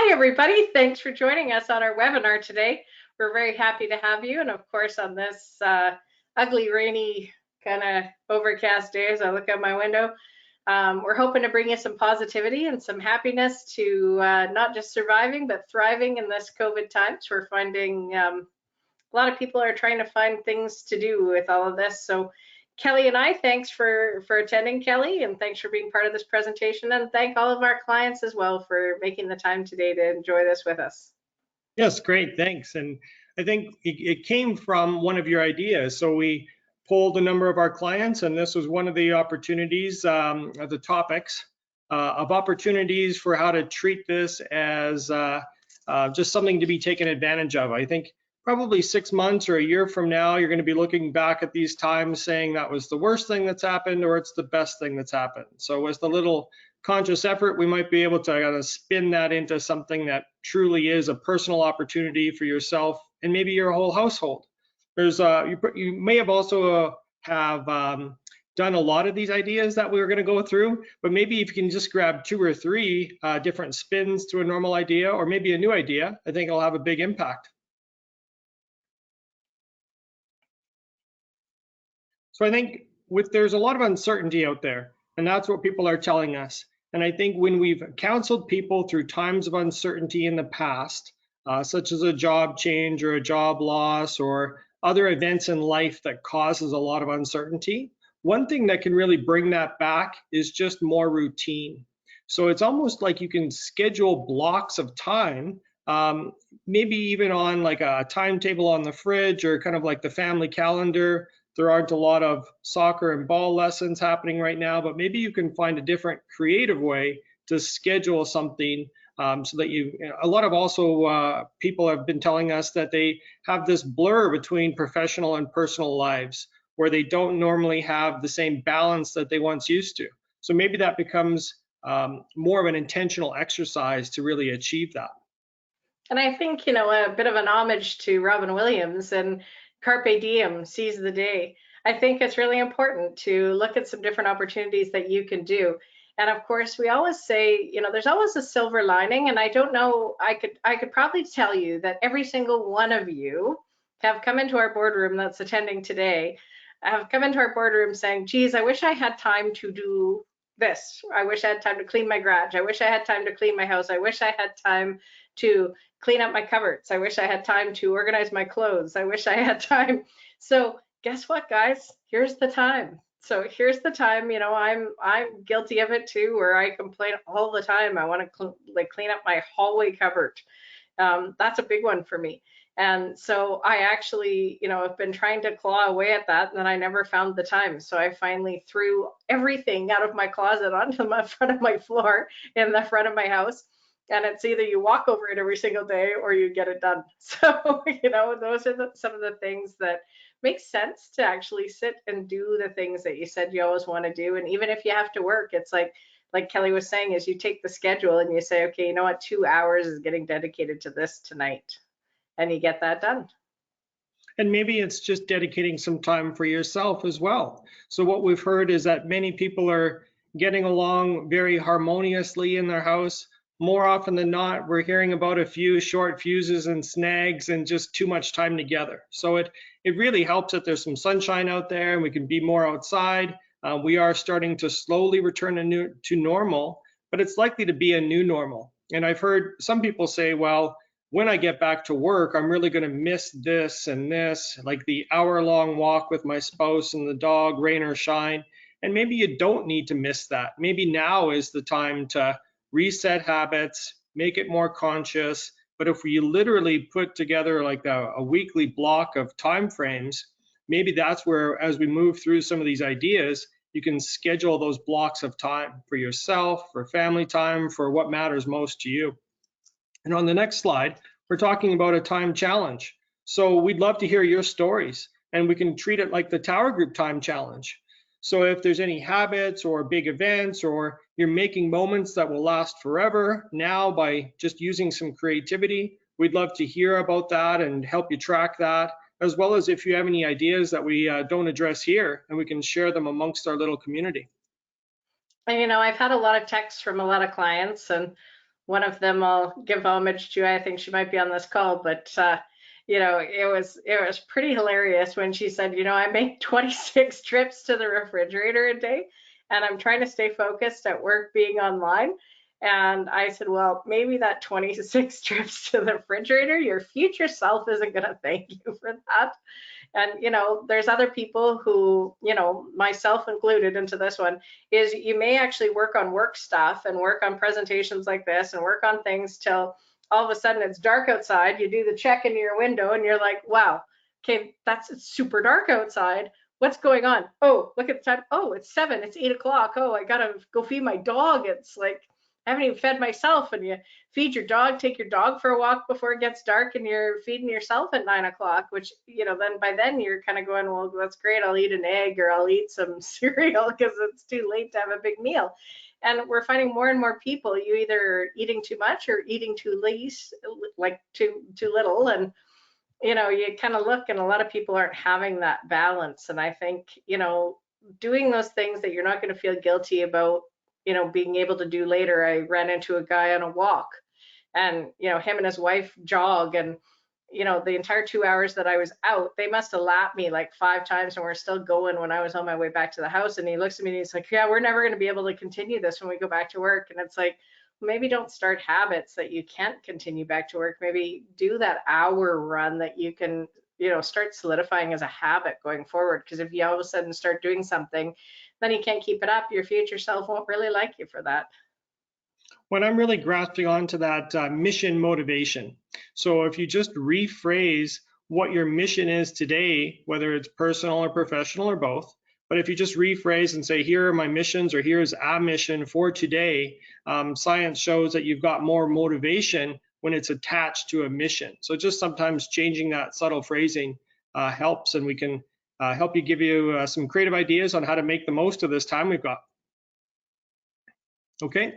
Hi, everybody. Thanks for joining us on our webinar today. We're very happy to have you. And of course, on this ugly, rainy, kind of overcast day as I look out my window, we're hoping to bring you some positivity and some happiness to not just surviving, but thriving in this COVID times. We're finding a lot of people are trying to find things to do with all of this. So Kelly and I, thanks for attending, Kelly, and thanks for being part of this presentation, and thank all of our clients as well for making the time today to enjoy this with us. Yes, great, thanks. And I think it came from one of your ideas. So we polled a number of our clients, and this was one of the opportunities, the topics of opportunities for how to treat this as just something to be taken advantage of. I think probably 6 months or a year from now, you're going to be looking back at these times saying that was the worst thing that's happened or it's the best thing that's happened. So with a little conscious effort, we might be able to kind of spin that into something that truly is a personal opportunity for yourself and maybe your whole household. There's you may have also have done a lot of these ideas that we were going to go through, but maybe if you can just grab 2 or 3 different spins to a normal idea or maybe a new idea, I think it'll have a big impact. So I think there's a lot of uncertainty out there, and that's what people are telling us. And I think when we've counseled people through times of uncertainty in the past, such as a job change or a job loss or other events in life that causes a lot of uncertainty, one thing that can really bring that back is just more routine. So it's almost like you can schedule blocks of time, maybe even on like a timetable on the fridge or kind of like the family calendar. There aren't a lot of soccer and ball lessons happening right now, but maybe you can find a different creative way to schedule something so that a lot of also people have been telling us that they have this blur between professional and personal lives where they don't normally have the same balance that they once used to. So maybe that becomes more of an intentional exercise to really achieve that. And I think, a bit of an homage to Robin Williams and Carpe Diem, seize the day. I think it's really important to look at some different opportunities that you can do. And of course, we always say, there's always a silver lining. And I don't know, I could probably tell you that every single one of you have come into our boardroom that's attending today, have come into our boardroom saying, geez, I wish I had time to do this. I wish I had time to clean my garage. I wish I had time to clean my house. I wish I had time to clean up my cupboards. I wish I had time to organize my clothes. I wish I had time. So guess what, guys? Here's the time. So here's the time. I'm guilty of it too, where I complain all the time. I want to clean up my hallway cupboard. That's a big one for me. And so I actually, have been trying to claw away at that, and then I never found the time. So I finally threw everything out of my closet onto the front of my floor in the front of my house. And it's either you walk over it every single day or you get it done. So, those are some of the things that make sense to actually sit and do the things that you said you always want to do. And even if you have to work, it's like Kelly was saying, is you take the schedule and you say, okay, 2 hours is getting dedicated to this tonight, and you get that done. And maybe it's just dedicating some time for yourself as well. So what we've heard is that many people are getting along very harmoniously in their house. More often than not, we're hearing about a few short fuses and snags and just too much time together. So it really helps that there's some sunshine out there and we can be more outside. We are starting to slowly return to normal, but it's likely to be a new normal. And I've heard some people say, well, when I get back to work, I'm really going to miss this and this, like the hour-long walk with my spouse and the dog, rain or shine. And maybe you don't need to miss that. Maybe now is the time to reset habits, make it more conscious. But if we literally put together like a weekly block of time frames, maybe that's where, as we move through some of these ideas, you can schedule those blocks of time for yourself, for family time, for what matters most to you. And on the next slide, we're talking about a time challenge. So we'd love to hear your stories, and we can treat it like the Tower Group Time Challenge. So if there's any habits or big events, or you're making moments that will last forever now by just using some creativity, we'd love to hear about that and help you track that, as well as if you have any ideas that we don't address here, and we can share them amongst our little community. And I've had a lot of texts from a lot of clients, and one of them I'll give homage to. I think she might be on this call, but it was pretty hilarious when she said, I make 26 trips to the refrigerator a day, and I'm trying to stay focused at work being online. And I said, well, maybe that 26 trips to the refrigerator, your future self isn't going to thank you for that. And, there's other people who, myself included into this one, is you may actually work on work stuff and work on presentations like this and work on things till all of a sudden it's dark outside. You do the check in your window and you're like, wow, okay, it's super dark outside. What's going on? Oh, look at the time. Oh, it's 7, it's 8 o'clock. Oh, I gotta go feed my dog. It's like, I haven't even fed myself. And you feed your dog, take your dog for a walk before it gets dark, and you're feeding yourself at 9 o'clock, which, then by then you're kind of going, well, that's great. I'll eat an egg or I'll eat some cereal because it's too late to have a big meal. And we're finding more and more people, you either eating too much or eating too least, like too little. And, you kind of look, and a lot of people aren't having that balance. And I think, doing those things that you're not going to feel guilty about, being able to do later. I ran into a guy on a walk, and, him and his wife jog, and, the entire 2 hours that I was out, they must have lapped me like 5 times, and we're still going when I was on my way back to the house. And he looks at me and he's like, yeah, we're never going to be able to continue this when we go back to work. And it's like, maybe don't start habits that you can't continue back to work. Maybe do that hour run that you can, start solidifying as a habit going forward. Because if you all of a sudden start doing something, then you can't keep it up, your future self won't really like you for that. When I'm really grasping onto that mission motivation. So if you just rephrase what your mission is today, whether it's personal or professional or both, but if you just rephrase and say, here are my missions, or here's a mission for today, science shows that you've got more motivation when it's attached to a mission. So just sometimes changing that subtle phrasing helps, and we can help give you some creative ideas on how to make the most of this time we've got. Okay.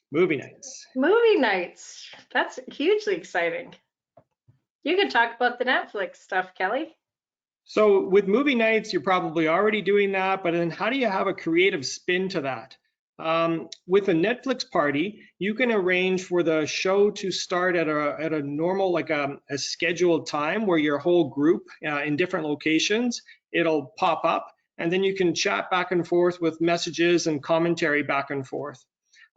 Movie nights. Movie nights. That's hugely exciting. You can talk about the Netflix stuff, Kelly. So with movie nights, you're probably already doing that, but then how do you have a creative spin to that? With a Netflix party, you can arrange for the show to start at a normal, like a scheduled time where your whole group in different locations, it'll pop up, and then you can chat back and forth with messages and commentary back and forth.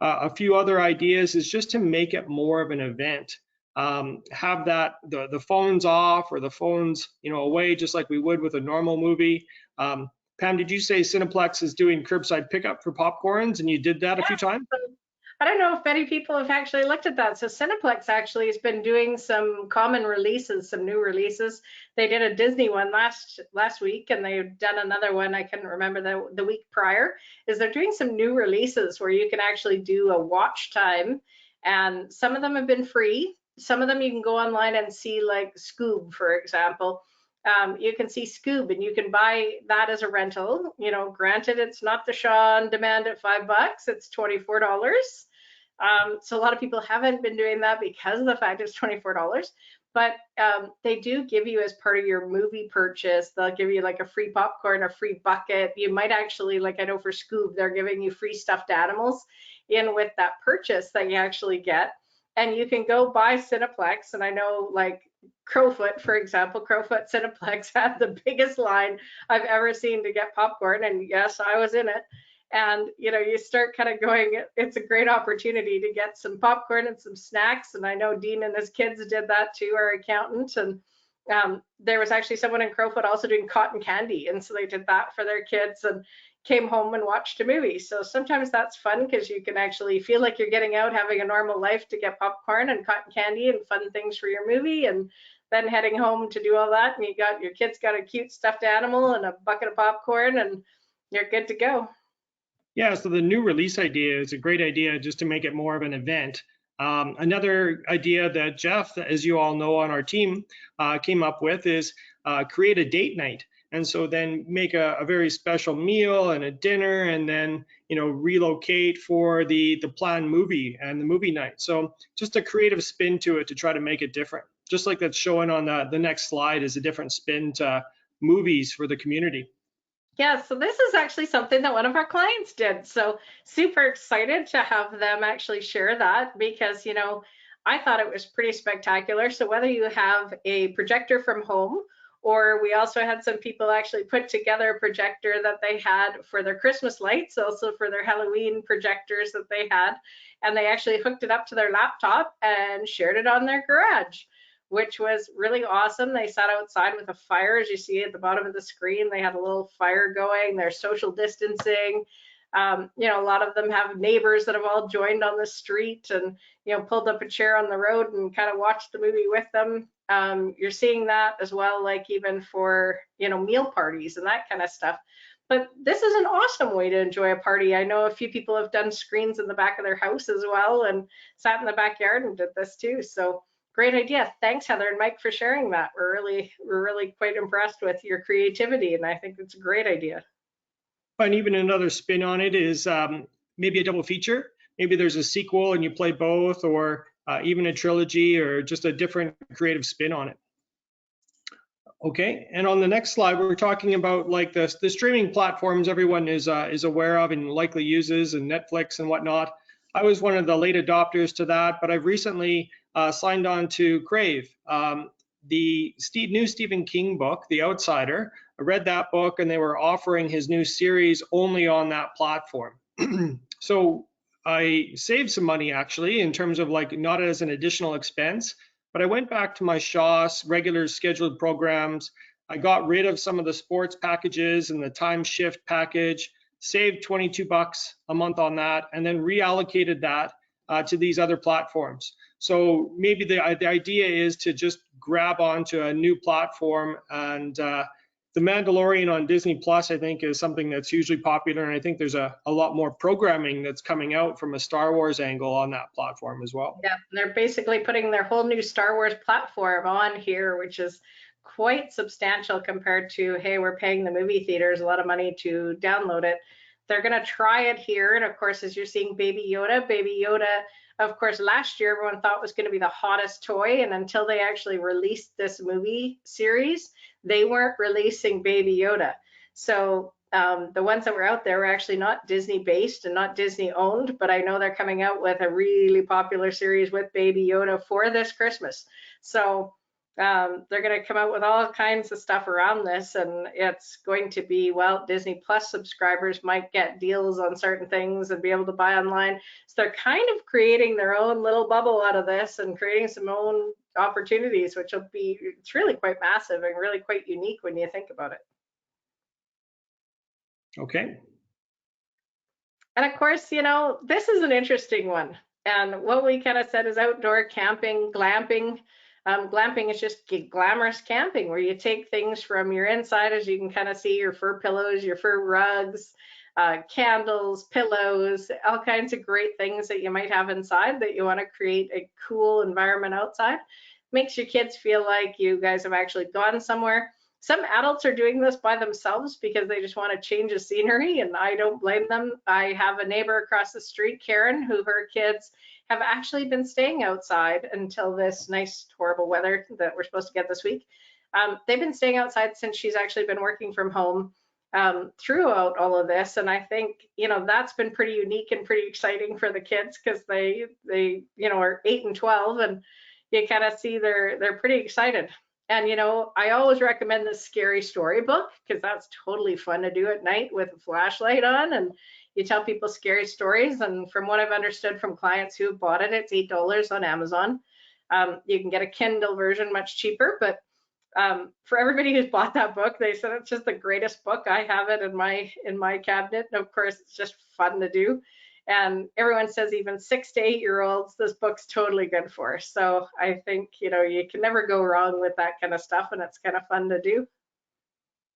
A few other ideas is just to make it more of an event. Have that the phones off, or the phones away, just like we would with a normal movie. Pam, did you say Cineplex is doing curbside pickup for popcorns, and you did that a few times? I don't know if many people have actually looked at that. So Cineplex actually has been doing some common releases, some new releases. They did a Disney one last week, and they've done another one, I couldn't remember the week prior, is they're doing some new releases where you can actually do a watch time. And some of them have been free. Some of them you can go online and see, like Scoob, for example. You can see Scoob, and you can buy that as a rental. Granted, it's not the Shaw on demand at $5, it's $24. So a lot of people haven't been doing that because of the fact it's $24, but they do give you, as part of your movie purchase, they'll give you like a free popcorn, a free bucket. You might actually, like I know for Scoob, they're giving you free stuffed animals in with that purchase that you actually get. And you can go buy Cineplex, and I know, like Crowfoot, for example, Crowfoot Cineplex had the biggest line I've ever seen to get popcorn, and yes, I was in it. And you start kind of going, it's a great opportunity to get some popcorn and some snacks. And I know Dean and his kids did that too, our accountant. And there was actually someone in Crowfoot also doing cotton candy, and so they did that for their kids and came home and watched a movie. So sometimes that's fun, because you can actually feel like you're getting out, having a normal life, to get popcorn and cotton candy and fun things for your movie, and then heading home to do all that, and your kids got a cute stuffed animal and a bucket of popcorn, and you're good to go. Yeah, so the new release idea is a great idea, just to make it more of an event. Another idea that Jeff, as you all know on our team, came up with is create a date night. And so then make a very special meal and a dinner, and then relocate for the planned movie and the movie night. So just a creative spin to it to try to make it different. Just like that's showing on the next slide is a different spin to movies for the community. Yeah, so this is actually something that one of our clients did. So super excited to have them actually share that because, I thought it was pretty spectacular. So whether you have a projector from home, or we also had some people actually put together a projector that they had for their Christmas lights, also for their Halloween projectors that they had, and they actually hooked it up to their laptop and shared it on their garage, which was really awesome. They sat outside with a fire, as you see at the bottom of the screen. They had a little fire going. They're social distancing. A lot of them have neighbors that have all joined on the street and, pulled up a chair on the road and kind of watched the movie with them. You're seeing that as well, like even for, meal parties and that kind of stuff. But this is an awesome way to enjoy a party. I know a few people have done screens in the back of their house as well and sat in the backyard and did this too. So great idea. Thanks, Heather and Mike, for sharing that. We're really quite impressed with your creativity, and I think it's a great idea. And even another spin on it is maybe a double feature. Maybe there's a sequel and you play both, or even a trilogy, or just a different creative spin on it. Okay, and on the next slide, we're talking about like the streaming platforms everyone is aware of and likely uses, and Netflix and whatnot. I was one of the late adopters to that, but I've recently signed on to Crave. The new Stephen King book, The Outsider. I read that book, and they were offering his new series only on that platform. So I saved some money actually, in terms of like not as an additional expense. But I went back to my Shaw's regular scheduled programs. I got rid of some of the sports packages and the time shift package, saved 22 bucks a month on that, and then reallocated that to these other platforms. So maybe the idea is to just grab onto a new platform, and The Mandalorian on Disney Plus, I think, is something that's hugely popular, and I think there's a lot more programming that's coming out from a Star Wars angle on that platform as well. Yeah, they're basically putting their whole new Star Wars platform on here, which is quite substantial compared to, hey, we're paying the movie theaters a lot of money to download it. They're going to try it here. And of course, as you're seeing Baby Yoda, of course, last year everyone thought was going to be the hottest toy. And until they actually released this movie series, they weren't releasing Baby Yoda. So the ones that were out there were actually not Disney based and not Disney owned, but I know they're coming out with a really popular series with Baby Yoda for this Christmas. So they're going to come out with all kinds of stuff around this, and it's going to be, well, Disney Plus subscribers might get deals on certain things and be able to buy online. So they're kind of creating their own little bubble out of this and creating some own opportunities, which will be, it's really quite massive and really quite unique when you think about it. Okay. And of course, this is an interesting one. And what we kind of said is outdoor camping, glamping. Glamping is just glamorous camping, where you take things from your inside, as you can kind of see, your fur pillows, your fur rugs, candles, pillows, all kinds of great things that you might have inside that you want to create a cool environment outside. Makes your kids feel like you guys have actually gone somewhere. Some adults are doing this by themselves because they just want to change the scenery, and I don't blame them. I have a neighbor across the street, Karen, who her kids have actually been staying outside until this nice, horrible weather that we're supposed to get this week. They've been staying outside since she's actually been working from home throughout all of this, and I think that's been pretty unique and pretty exciting for the kids, because they are 8 and 12, and you kind of see they're pretty excited. And I always recommend the scary story book, because that's totally fun to do at night with a flashlight on, and you tell people scary stories. And from what I've understood from clients who bought it, it's $8 on Amazon. You can get a Kindle version much cheaper, but for everybody who's bought that book, they said it's just the greatest book. I have it in my cabinet, and of course it's just fun to do. And everyone says even 6 to 8-year-olds, this book's totally good for. So I think, you can never go wrong with that kind of stuff, and it's kind of fun to do.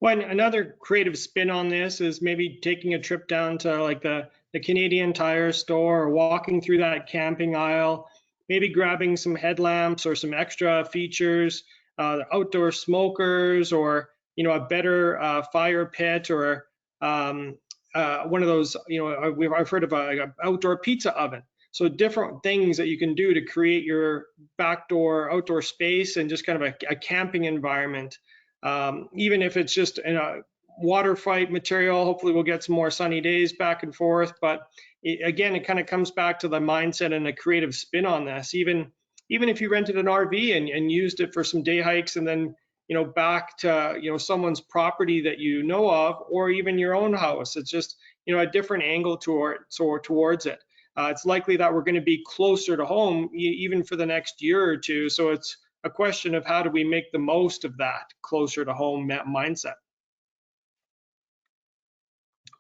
Well, another creative spin on this is maybe taking a trip down to like the Canadian Tire store, or walking through that camping aisle, maybe grabbing some headlamps or some extra features, outdoor smokers, or a better fire pit, or one of those, I've heard of a outdoor pizza oven. So different things that you can do to create your backdoor outdoor space and just kind of a camping environment. Even if it's just in water fight material. Hopefully we'll get some more sunny days back and forth. But again, it kind of comes back to the mindset and a creative spin on this. Even if you rented an RV and used it for some day hikes and then, back to, someone's property that you know of, or even your own house, it's just, a different angle towards it. It's likely that we're going to be closer to home even for the next year or two. So it's a question of how do we make the most of that closer to home mindset.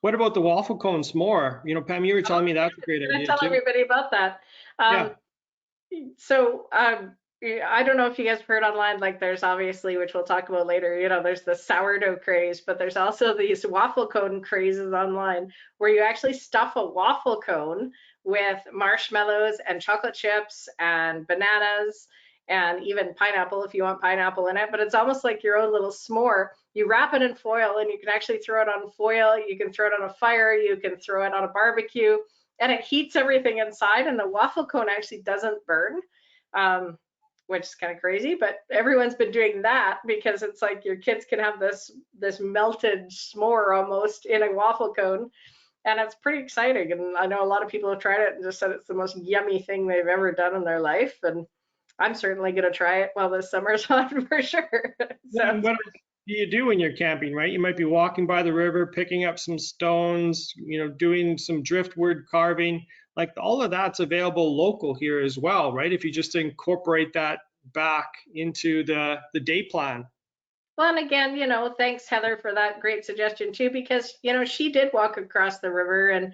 What about the waffle cone s'more? Pam, you were telling me that's a great idea tell too. everybody about that. So I don't know if you guys have heard online, like there's obviously, which we'll talk about later, there's the sourdough craze, but there's also these waffle cone crazes online where you actually stuff a waffle cone with marshmallows and chocolate chips and bananas and even pineapple if you want pineapple in it, but it's almost like your own little s'more. You wrap it in foil and you can actually throw it on foil, you can throw it on a fire, you can throw it on a barbecue, and it heats everything inside, and the waffle cone actually doesn't burn, which is kind of crazy, but everyone's been doing that because it's like your kids can have this melted s'more almost in a waffle cone, and it's pretty exciting. And I know a lot of people have tried it and just said it's the most yummy thing they've ever done in their life, and I'm certainly going to try it while this summer's on for sure. What do you do when you're camping, right? You might be walking by the river, picking up some stones, doing some driftwood carving. Like all of that's available local here as well, right? If you just incorporate that back into the day plan. Well, and again, thanks Heather for that great suggestion too, because she did walk across the river and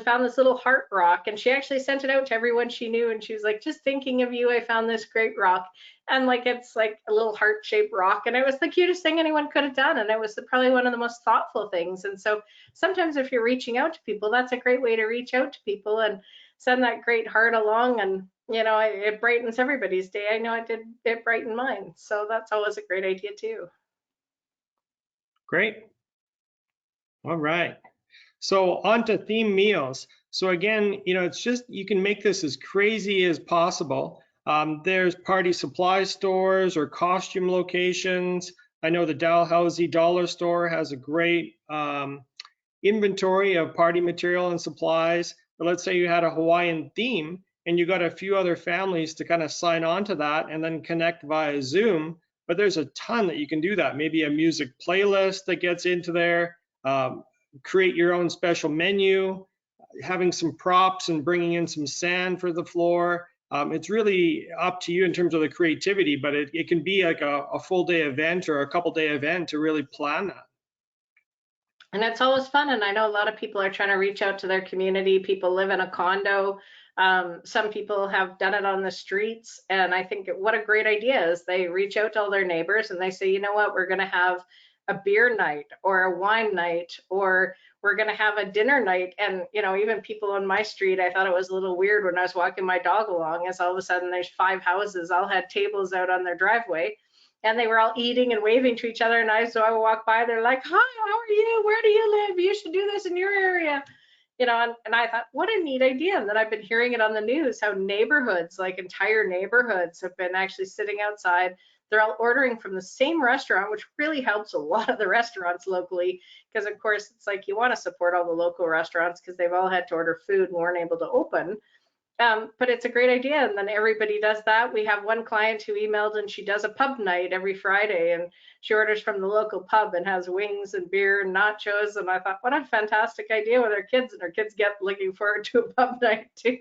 found this little heart rock, and she actually sent it out to everyone she knew, and she was like, just thinking of you, I found this great rock, and like it's like a little heart-shaped rock, and it was the cutest thing anyone could have done, and it was probably one of the most thoughtful things. And so sometimes if you're reaching out to people, that's a great way to reach out to people and send that great heart along, and it brightens everybody's day. I know it brightened mine. So that's always a great idea too. Great. All right. So on to theme meals. So again, it's just, you can make this as crazy as possible. There's party supply stores or costume locations. I know the Dalhousie Dollar Store has a great inventory of party material and supplies. But let's say you had a Hawaiian theme and you got a few other families to kind of sign on to that and then connect via Zoom. But there's a ton that you can do that. Maybe a music playlist that gets into there, create your own special menu, having some props and bringing in some sand for the floor. It's really up to you in terms of the creativity, but it can be like a full day event or a couple day event to really plan that. And it's always fun. And I know a lot of people are trying to reach out to their community. People live in a condo. Some people have done it on the streets. And I think what a great idea is they reach out to all their neighbors and they say, you know what, we're going to have a beer night or a wine night, or we're going to have a dinner night. And, even people on my street, I thought it was a little weird when I was walking my dog along, as all of a sudden there's 5 houses, all had tables out on their driveway. And they were all eating and waving to each other. And so I would walk by, they're like, hi, how are you? Where do you live? You should do this in your area. And I thought, what a neat idea. And then I've been hearing it on the news, how neighborhoods, like entire neighborhoods, have been actually sitting outside. They're all ordering from the same restaurant, which really helps a lot of the restaurants locally. Because of course, it's like you want to support all the local restaurants because they've all had to order food and weren't able to open. But it's a great idea, and then everybody does that. We have one client who emailed, and she does a pub night every Friday, and she orders from the local pub and has wings and beer and nachos. And I thought, what a fantastic idea with her kids, and her kids get looking forward to a pub night too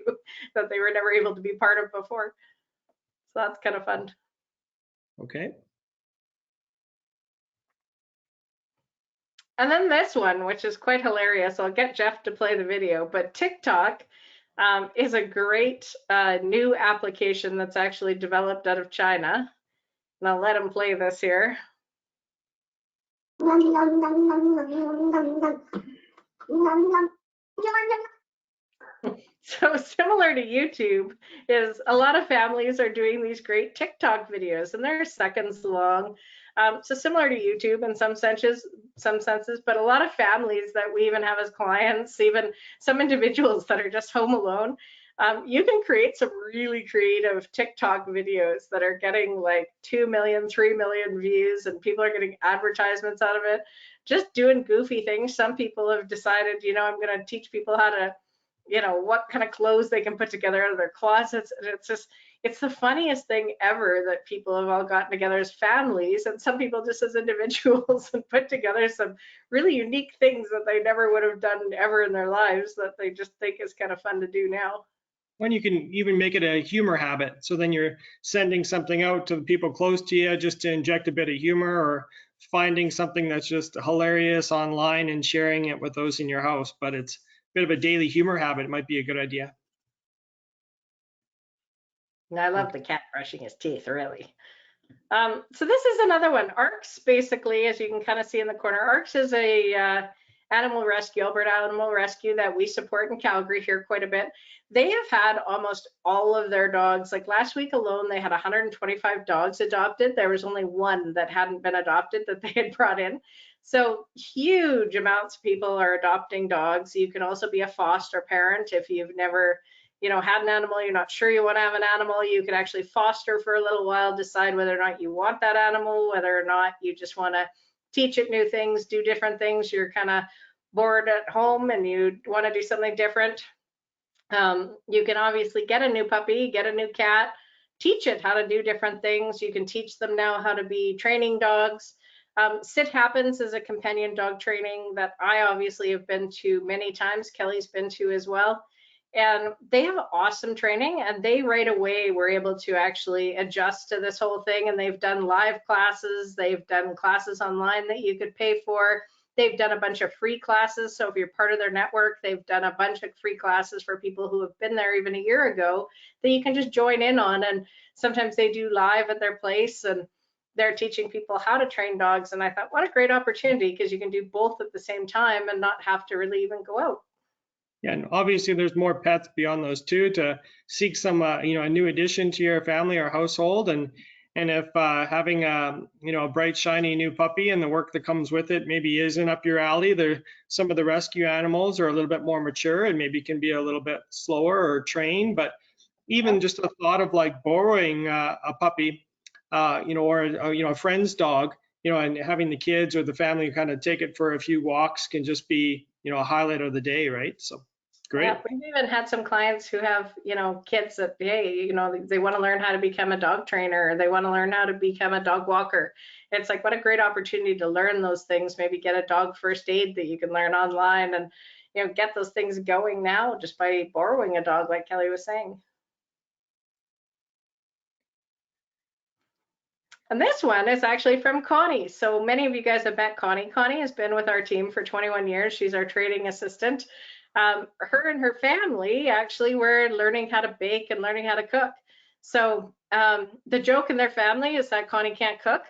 that they were never able to be part of before. So that's kind of fun. Okay. And then this one, which is quite hilarious. I'll get Jeff to play the video, but TikTok is a great new application that's actually developed out of China. And I'll let him play this here. So similar to YouTube is a lot of families are doing these great TikTok videos, and they're seconds long. So similar to YouTube in some senses, but a lot of families that we even have as clients, even some individuals that are just home alone, You can create some really creative TikTok videos that are getting like 2 million, 3 million views, and people are getting advertisements out of it. Just doing goofy things. Some people have decided, I'm going to teach people how to, what kind of clothes they can put together out of their closets. And it's the funniest thing ever that people have all gotten together as families, and some people just as individuals, and put together some really unique things that they never would have done ever in their lives that they just think is kind of fun to do now. When you can even make it a humor habit. So then you're sending something out to the people close to you just to inject a bit of humor, or finding something that's just hilarious online and sharing it with those in your house. But it's a bit of a daily humor habit. It might be a good idea. And I love the cat brushing his teeth, really. So this is another one. ARCS, basically, as you can kind of see in the corner, ARCS is a animal rescue, Alberta Animal Rescue, that we support in Calgary here quite a bit. They have had almost all of their dogs. Like last week alone, they had 125 dogs adopted. There was only one that hadn't been adopted that they had brought in. So huge amounts of people are adopting dogs. You can also be a foster parent if you've never had an animal, you're not sure you want to have an animal. You can actually foster for a little while, decide whether or not you want that animal, whether or not you just want to teach it new things, do different things. You're kind of bored at home and you want to do something different. You can obviously get a new puppy, get a new cat, teach it how to do different things. You can teach them now how to be training dogs. Sit Happens is a companion dog training that I obviously have been to many times. Kelly's been to as well. And they have awesome training, and they right away were able to actually adjust to this whole thing. And they've done live classes. They've done classes online that you could pay for. They've done a bunch of free classes. So if you're part of their network, they've done a bunch of free classes for people who have been there even a year ago that you can just join in on. And sometimes they do live at their place, and they're teaching people how to train dogs. And I thought, what a great opportunity, because you can do both at the same time and not have to really even go out. Yeah, and obviously there's more pets beyond those two to seek some, a new addition to your family or household. And if having a bright, shiny new puppy and the work that comes with it maybe isn't up your alley, some of the rescue animals are a little bit more mature and maybe can be a little bit slower or trained. But even just the thought of like borrowing a puppy, or a friend's dog, and having the kids or the family kind of take it for a few walks can just be, a highlight of the day, right? So. Great. Yeah, we've even had some clients who have, kids that, hey, they want to learn how to become a dog trainer, or they want to learn how to become a dog walker. It's like, what a great opportunity to learn those things, maybe get a dog first aid that you can learn online, and, get those things going now just by borrowing a dog, like Kelly was saying. And this one is actually from Connie. So many of you guys have met Connie. Connie has been with our team for 21 years. She's our trading assistant. Her and her family actually were learning how to bake and learning how to cook. So the joke in their family is that Connie can't cook,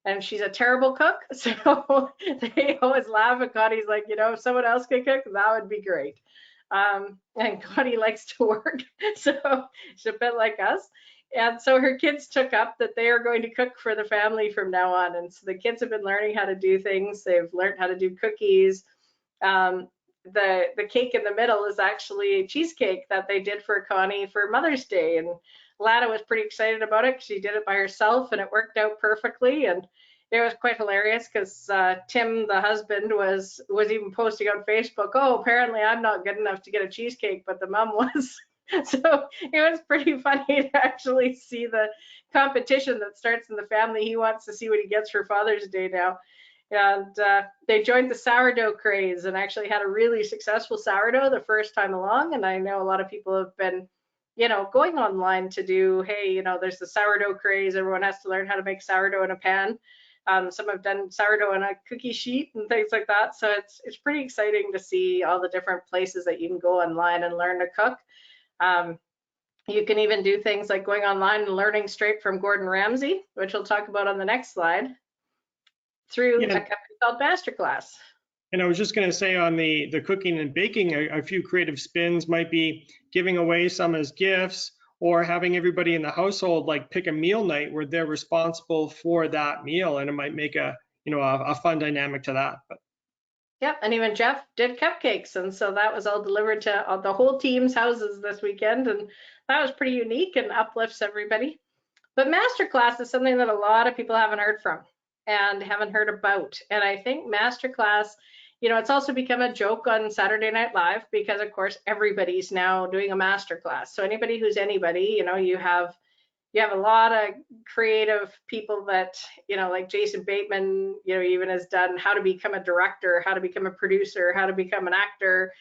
and she's a terrible cook. So they always laugh, and Connie's like, if someone else could cook, that would be great. And Connie likes to work, so she's a bit like us. And so her kids took up that they are going to cook for the family from now on. And so the kids have been learning how to do things. They've learned how to do cookies. The cake in the middle is actually a cheesecake that they did for Connie for Mother's Day, and Lana was pretty excited about it because she did it by herself and it worked out perfectly. And it was quite hilarious because Tim, the husband, was even posting on Facebook, oh, apparently I'm not good enough to get a cheesecake, but the mom was. So it was pretty funny to actually see the competition that starts in the family. He wants to see what he gets for Father's Day now. And they joined the sourdough craze and actually had a really successful sourdough the first time along. And I know a lot of people have been, going online to do, hey, there's the sourdough craze. Everyone has to learn how to make sourdough in a pan. Some have done sourdough on a cookie sheet and things like that. So it's pretty exciting to see all the different places that you can go online and learn to cook. You can even do things like going online and learning straight from Gordon Ramsay, which we'll talk about on the next slide, through a company called Masterclass. And I was just going to say on the cooking and baking, a few creative spins might be giving away some as gifts, or having everybody in the household like pick a meal night where they're responsible for that meal, and it might make a fun dynamic to that. But Yep, and even Jeff did cupcakes, and so that was all delivered to the whole team's houses this weekend, and that was pretty unique and uplifts everybody. But masterclass is something that a lot of people haven't heard from and haven't heard about. And I think masterclass, it's also become a joke on Saturday Night Live because, of course, everybody's now doing a masterclass. So anybody who's anybody, you have a lot of creative people that, like Jason Bateman, even has done how to become a director, how to become a producer, how to become an actor,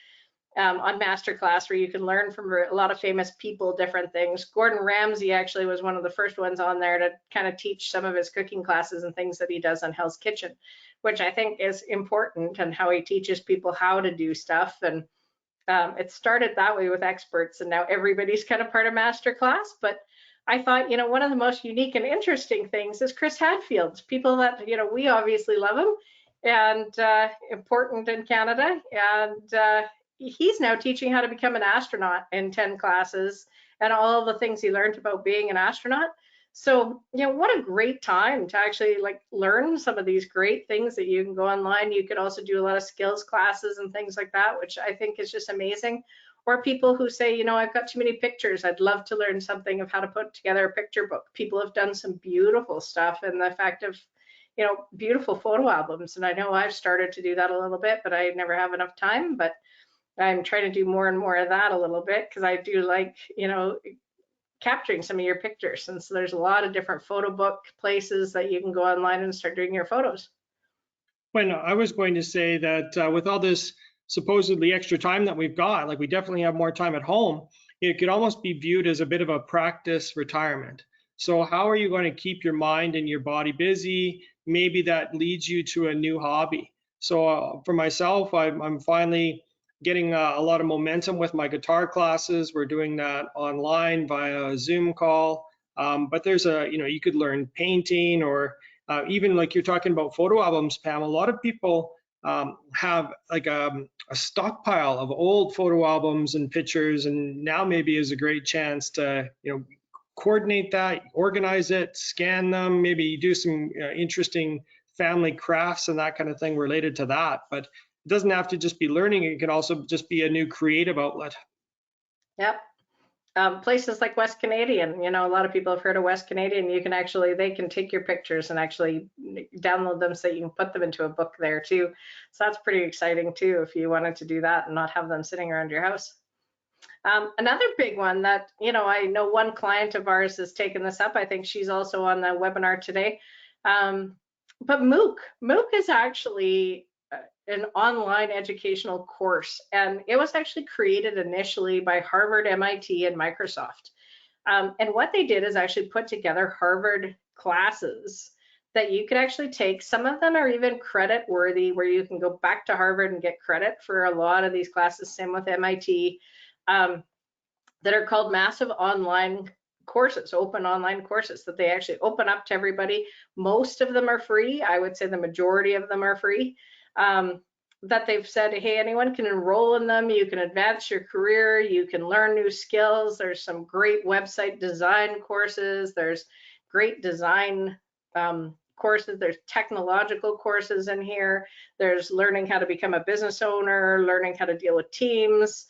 on Masterclass, where you can learn from a lot of famous people different things. Gordon Ramsay actually was one of the first ones on there to kind of teach some of his cooking classes and things that he does on Hell's Kitchen, which I think is important, and how he teaches people how to do stuff. And it started that way with experts, and now everybody's kind of part of Masterclass. But I thought, one of the most unique and interesting things is Chris Hadfield. People that, we obviously love him, and important in Canada. And he's now teaching how to become an astronaut in 10 classes and all the things he learned about being an astronaut. So, what a great time to actually learn some of these great things that you can go online. You could also do a lot of skills classes and things like that, which I think is just amazing. Or people who say, I've got too many pictures. I'd love to learn something of how to put together a picture book. People have done some beautiful stuff, and the fact of, beautiful photo albums. And I know I've started to do that a little bit, but I never have enough time. But I'm trying to do more and more of that a little bit, because I do like, capturing some of your pictures. And so there's a lot of different photo book places that you can go online and start doing your photos. Well, I was going to say that with all this supposedly extra time that we've got, we definitely have more time at home, it could almost be viewed as a bit of a practice retirement. So how are you going to keep your mind and your body busy? Maybe that leads you to a new hobby. So for myself, I'm finally getting a lot of momentum with my guitar classes. We're doing that online via a Zoom call. But there's you could learn painting, or even like you're talking about photo albums, Pam. A lot of people have a stockpile of old photo albums and pictures, and now maybe is a great chance to coordinate that, organize it, scan them, maybe do some interesting family crafts and that kind of thing related to that. But it doesn't have to just be learning. It can also just be a new creative outlet. Yep. Places like West Canadian, a lot of people have heard of West Canadian. They can take your pictures and actually download them so you can put them into a book there too. So that's pretty exciting too, if you wanted to do that and not have them sitting around your house. Another big one that, I know one client of ours has taken this up. I think she's also on the webinar today. But MOOC is actually an online educational course, and it was actually created initially by Harvard, MIT, and Microsoft. And what they did is actually put together Harvard classes that you could actually take. Some of them are even credit worthy, where you can go back to Harvard and get credit for a lot of these classes. Same with MIT, that are called massive online courses, open online courses that they actually open up to everybody. Most of them are free. I would say the majority of them are free. That they've said, hey, anyone can enroll in them. You can advance your career. You can learn new skills. There's some great website design courses. There's great design courses. There's technological courses in here. There's learning how to become a business owner, learning how to deal with teams.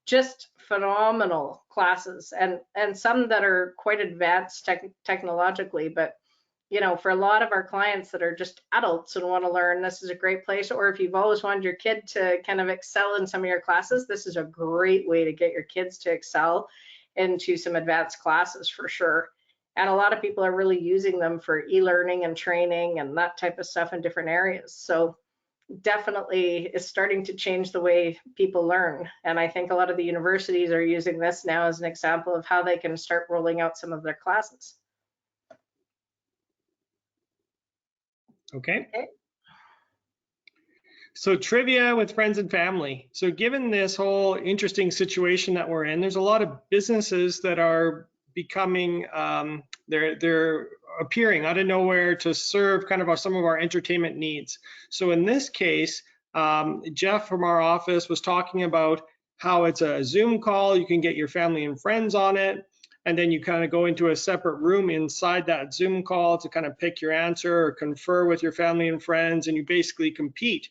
Just phenomenal classes, and some that are quite advanced technologically. But for a lot of our clients that are just adults and want to learn, this is a great place. Or if you've always wanted your kid to kind of excel in some of your classes, this is a great way to get your kids to excel into some advanced classes for sure. And a lot of people are really using them for e-learning and training and that type of stuff in different areas. So definitely is starting to change the way people learn. And I think a lot of the universities are using this now as an example of how they can start rolling out some of their classes. Okay. So trivia with friends and family. So given this whole interesting situation that we're in, there's a lot of businesses that are becoming, they're appearing out of nowhere to serve kind of some of our entertainment needs. So in this case, Jeff from our office was talking about how it's a Zoom call. You can get your family and friends on it, and then you kind of go into a separate room inside that Zoom call to kind of pick your answer or confer with your family and friends, and you basically compete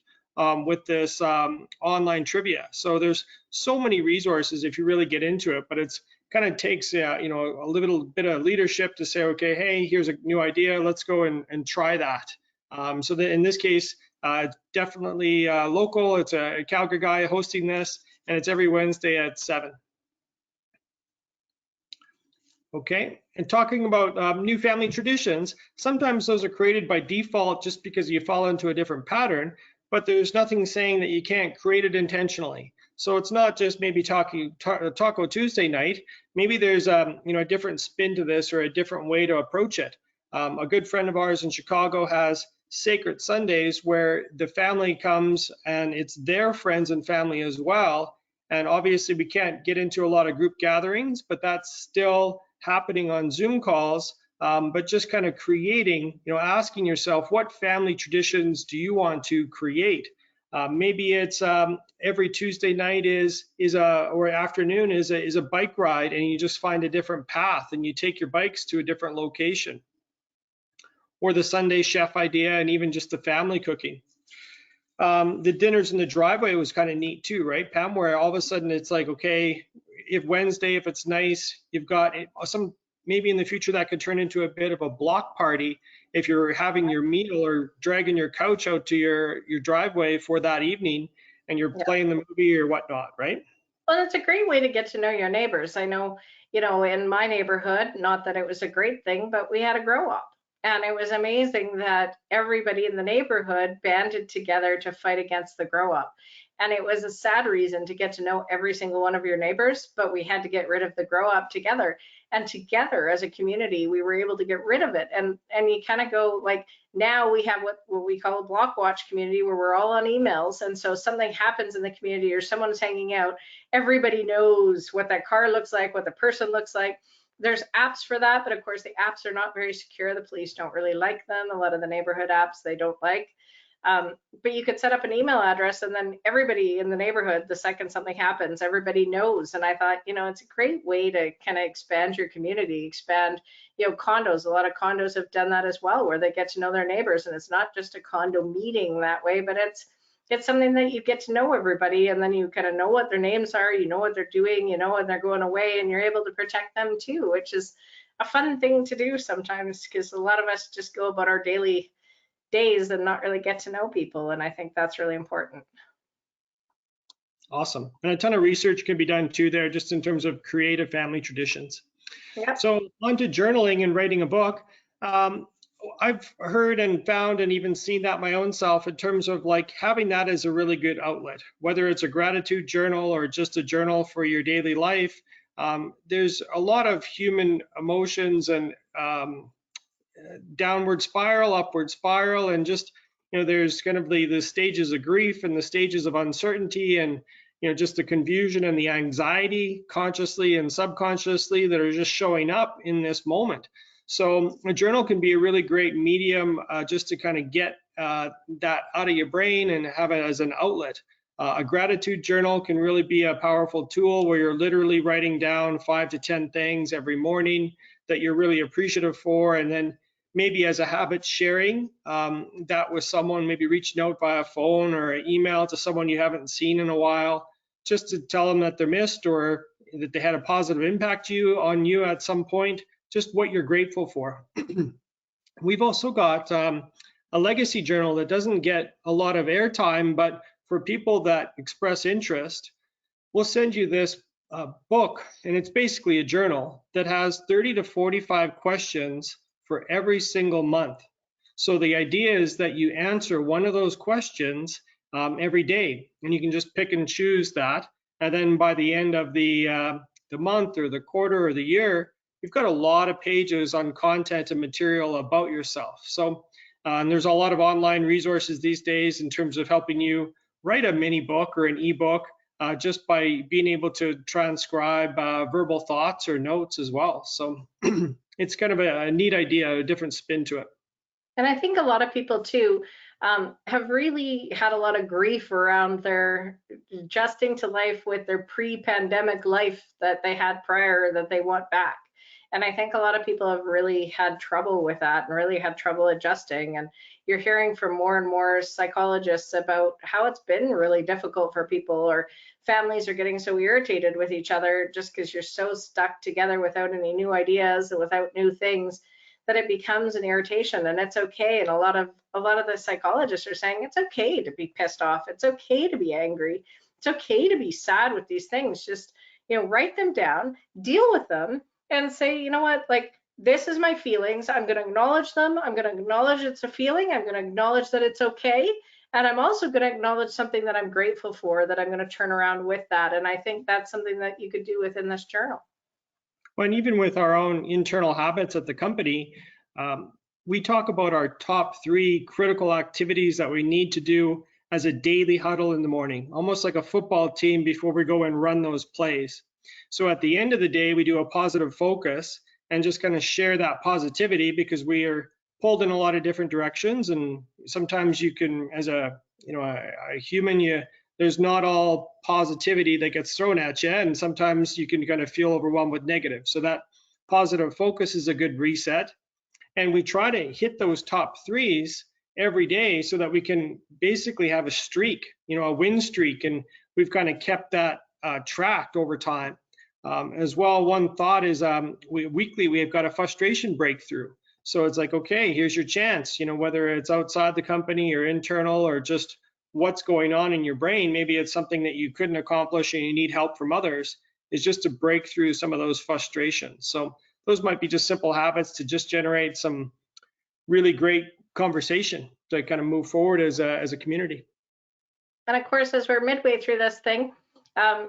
with this online trivia. So there's so many resources if you really get into it, but it's kind of takes a little bit of leadership to say, okay, hey, here's a new idea, let's go and try that. So that in this case, definitely local. It's a Calgary guy hosting this, and it's every Wednesday at 7. Okay, and talking about new family traditions, sometimes those are created by default just because you fall into a different pattern, but there's nothing saying that you can't create it intentionally. So it's not just maybe Taco Tuesday night. Maybe there's a different spin to this or a different way to approach it. A good friend of ours in Chicago has Sacred Sundays where the family comes and it's their friends and family as well. And obviously we can't get into a lot of group gatherings, but that's still happening on Zoom calls, but just kind of creating, asking yourself, what family traditions do you want to create? Maybe it's every Tuesday night or afternoon is a bike ride, and you just find a different path and you take your bikes to a different location. Or the Sunday chef idea, and even just the family cooking. The dinners in the driveway was kind of neat too, right, Pam? Where all of a sudden it's like, okay, if Wednesday, if it's nice, you've got some, maybe in the future that could turn into a bit of a block party if you're having your meal or dragging your couch out to your driveway for that evening and you're playing the movie or whatnot, right? Well, it's a great way to get to know your neighbors. I know, in my neighborhood, not that it was a great thing, but we had a grow up. And it was amazing that everybody in the neighborhood banded together to fight against the grow up. And it was a sad reason to get to know every single one of your neighbors, but we had to get rid of the grow up together. And together as a community, we were able to get rid of it. And you kind of go like, now we have what we call a block watch community where we're all on emails. And so something happens in the community or someone's hanging out, everybody knows what that car looks like, what the person looks like. There's apps for that, but of course the apps are not very secure. The police don't really like them. A lot of the neighborhood apps they don't like. But you could set up an email address and then everybody in the neighborhood, the second something happens, everybody knows. And I thought, it's a great way to kind of expand your community, expand, condos. A lot of condos have done that as well, where they get to know their neighbors. And it's not just a condo meeting that way, but it's something that you get to know everybody, and then you kind of know what their names are, you know what they're doing, when they're going away, and you're able to protect them too, which is a fun thing to do sometimes, because a lot of us just go about our daily days and not really get to know people, and I think that's really important. Awesome. And a ton of research can be done too there, just in terms of creative family traditions. Yep. So on to journaling and writing a book. I've heard and found and even seen that my own self in terms of like having that as a really good outlet, whether it's a gratitude journal or just a journal for your daily life. There's a lot of human emotions and downward spiral, upward spiral, and just, there's kind of the stages of grief and the stages of uncertainty and, just the confusion and the anxiety consciously and subconsciously that are just showing up in this moment. So a journal can be a really great medium just to kind of get that out of your brain and have it as an outlet. A gratitude journal can really be a powerful tool where you're literally writing down 5 to 10 things every morning that you're really appreciative for, and then maybe as a habit sharing that with someone, maybe reaching out via phone or an email to someone you haven't seen in a while, just to tell them that they're missed or that they had a positive impact on you at some point. Just what you're grateful for. We've also got a legacy journal that doesn't get a lot of airtime, but for people that express interest, we'll send you this book, and it's basically a journal that has 30 to 45 questions for every single month. So the idea is that you answer one of those questions every day, and you can just pick and choose that. And then by the end of the month or the quarter or the year, you've got a lot of pages on content and material about yourself. So there's a lot of online resources these days in terms of helping you write a mini book or an ebook just by being able to transcribe verbal thoughts or notes as well. So it's kind of a neat idea, a different spin to it. And I think a lot of people too have really had a lot of grief around their adjusting to life with their pre-pandemic life that they had prior that they want back. And I think a lot of people have really had trouble with that and really had trouble adjusting. And you're hearing from more and more psychologists about how it's been really difficult for people, or families are getting so irritated with each other just because you're so stuck together without any new ideas and without new things, that it becomes an irritation. And it's okay. And a lot of the psychologists are saying it's okay to be pissed off. It's okay to be angry. It's okay to be sad with these things. Just, write them down, deal with them, and say, you know what, like, this is my feelings. I'm going to acknowledge them. I'm going to acknowledge it's a feeling. I'm going to acknowledge that it's okay. And I'm also going to acknowledge something that I'm grateful for, that I'm going to turn around with that. And I think that's something that you could do within this journal. Well, and even with our own internal habits at the company, we talk about our top 3 critical activities that we need to do as a daily huddle in the morning, almost like a football team before we go and run those plays. So at the end of the day, we do a positive focus and just kind of share that positivity, because we are pulled in a lot of different directions. And sometimes you can, as a human, there's not all positivity that gets thrown at you, and sometimes you can kind of feel overwhelmed with negative. So that positive focus is a good reset. And we try to hit those top 3s every day so that we can basically have a streak, a win streak. And we've kind of kept that tracked over time. As well, one thought is weekly we've got a frustration breakthrough. So it's like, okay, here's your chance, whether it's outside the company or internal or just what's going on in your brain. Maybe it's something that you couldn't accomplish and you need help from others, is just to break through some of those frustrations. So those might be just simple habits to just generate some really great conversation to kind of move forward as a community. And of course, as we're midway through this thing,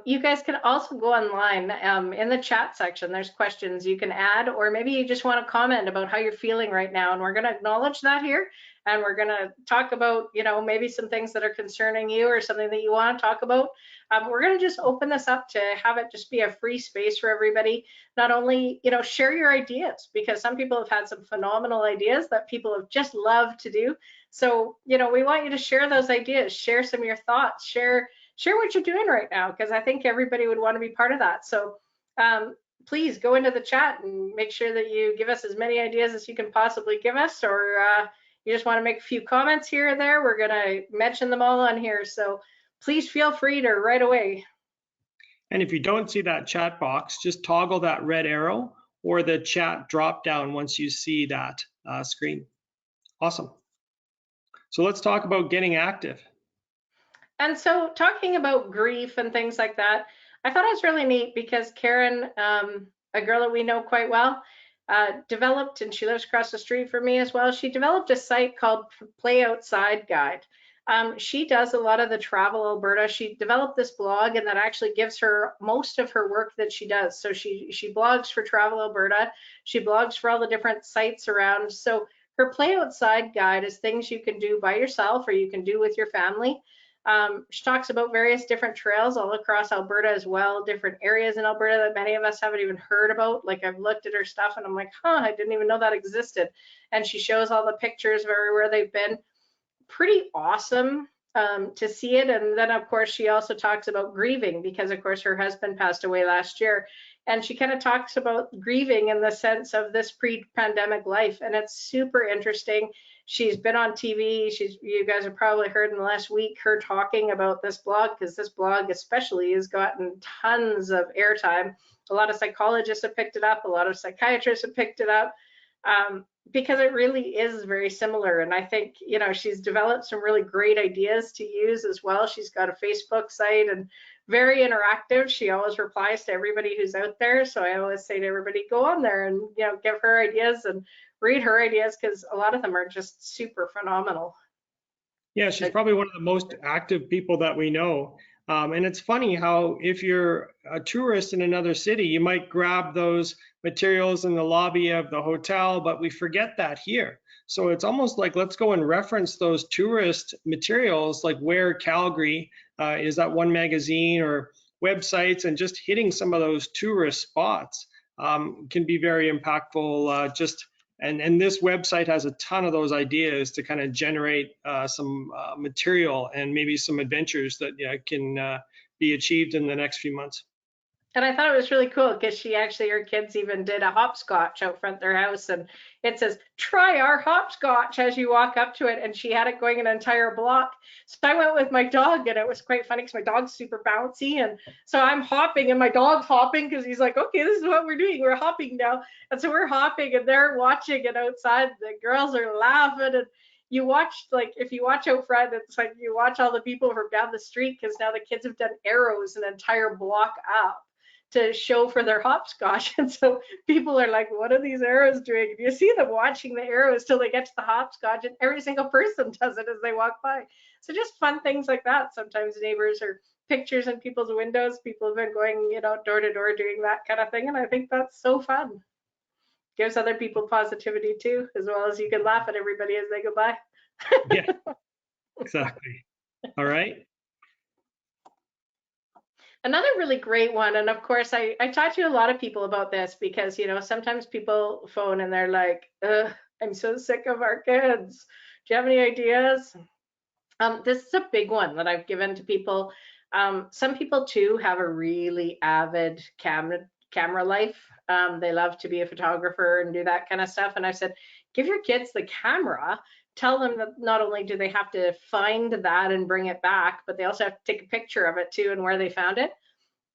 you guys can also go online in the chat section. There's questions you can add, or maybe you just want to comment about how you're feeling right now. And we're going to acknowledge that here. And we're going to talk about, maybe some things that are concerning you or something that you want to talk about. We're going to just open this up to have it just be a free space for everybody. Not only, share your ideas, because some people have had some phenomenal ideas that people have just loved to do. So, we want you to share those ideas, share some of your thoughts, share what you're doing right now, because I think everybody would want to be part of that. So please go into the chat and make sure that you give us as many ideas as you can possibly give us, or you just want to make a few comments here or there. We're going to mention them all on here. So please feel free to right away. And if you don't see that chat box, just toggle that red arrow or the chat drop down once you see that screen. Awesome. So let's talk about getting active. And so talking about grief and things like that, I thought it was really neat because Karen, a girl that we know quite well, developed, and she lives across the street from me as well, she developed a site called Play Outside Guide. She does a lot of the Travel Alberta. She developed this blog, and that actually gives her most of her work that she does. So she blogs for Travel Alberta. She blogs for all the different sites around. So her Play Outside Guide is things you can do by yourself or you can do with your family. She talks about various different trails all across Alberta as well, different areas in Alberta that many of us haven't even heard about. Like, I've looked at her stuff and I'm like, I didn't even know that existed. And she shows all the pictures of everywhere they've been. Pretty awesome to see it. And then of course she also talks about grieving, because of course her husband passed away last year, and she kind of talks about grieving in the sense of this pre-pandemic life, and it's super interesting. She's been on TV. You guys have probably heard in the last week her talking about this blog, because this blog especially has gotten tons of airtime. A lot of psychologists have picked it up, a lot of psychiatrists have picked it up, because it really is very similar. And I think, she's developed some really great ideas to use as well. She's got a Facebook site and very interactive. She always replies to everybody who's out there. So I always say to everybody, go on there and, give her ideas and read her ideas, because a lot of them are just super phenomenal. Yeah, she's probably one of the most active people that we know. And it's funny how if you're a tourist in another city, you might grab those materials in the lobby of the hotel, but we forget that here. So it's almost like, let's go and reference those tourist materials, like Where Calgary is that one magazine or websites, and just hitting some of those tourist spots can be very impactful. And this website has a ton of those ideas to kind of generate some material and maybe some adventures that can be achieved in the next few months. And I thought it was really cool because her kids even did a hopscotch out front their house. And it says, try our hopscotch as you walk up to it. And she had it going an entire block. So I went with my dog, and it was quite funny because my dog's super bouncy. And so I'm hopping and my dog's hopping because he's like, okay, this is what we're doing. We're hopping now. And so we're hopping and they're watching, and outside the girls are laughing. And you watch, like, if you watch out front, it's like you watch all the people from down the street because now the kids have done arrows an entire block up to show for their hopscotch. And so people are like, what are these arrows doing? And you see them watching the arrows till they get to the hopscotch, and every single person does it as they walk by. So just fun things like that. Sometimes neighbors or pictures in people's windows. People have been going, door to door doing that kind of thing. And I think that's so fun. Gives other people positivity too, as well as you can laugh at everybody as they go by. Yeah, exactly. All right. Another really great one, and of course, I talk to a lot of people about this because, sometimes people phone and they're like, ugh, I'm so sick of our kids. Do you have any ideas? This is a big one that I've given to people. Some people too have a really avid camera life. They love to be a photographer and do that kind of stuff. And I said, give your kids the camera. Tell them that not only do they have to find that and bring it back, but they also have to take a picture of it too and where they found it.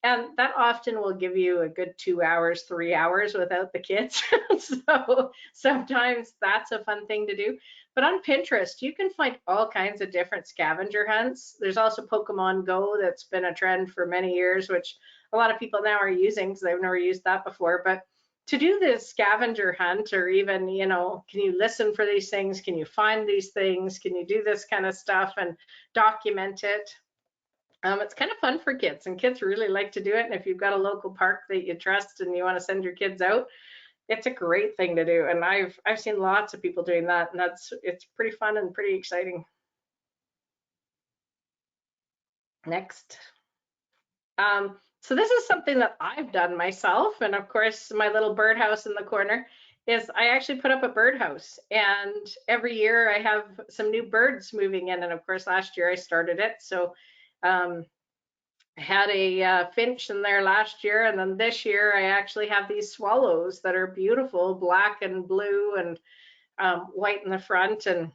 And that often will give you a good 2 hours, 3 hours without the kids. So sometimes that's a fun thing to do. But on Pinterest, you can find all kinds of different scavenger hunts. There's also Pokemon Go that's been a trend for many years, which a lot of people now are using because they've never used that before. But to do this scavenger hunt, or even, can you listen for these things? Can you find these things? Can you do this kind of stuff and document it? It's kind of fun for kids, and kids really like to do it. And if you've got a local park that you trust and you want to send your kids out, it's a great thing to do. And I've seen lots of people doing that, and it's pretty fun and pretty exciting. Next. So this is something that I've done myself, and of course, my little birdhouse in the corner is I actually put up a birdhouse, and every year I have some new birds moving in. And of course, last year I started it, so I had a finch in there last year, and then this year I actually have these swallows that are beautiful, black and blue and white in the front. And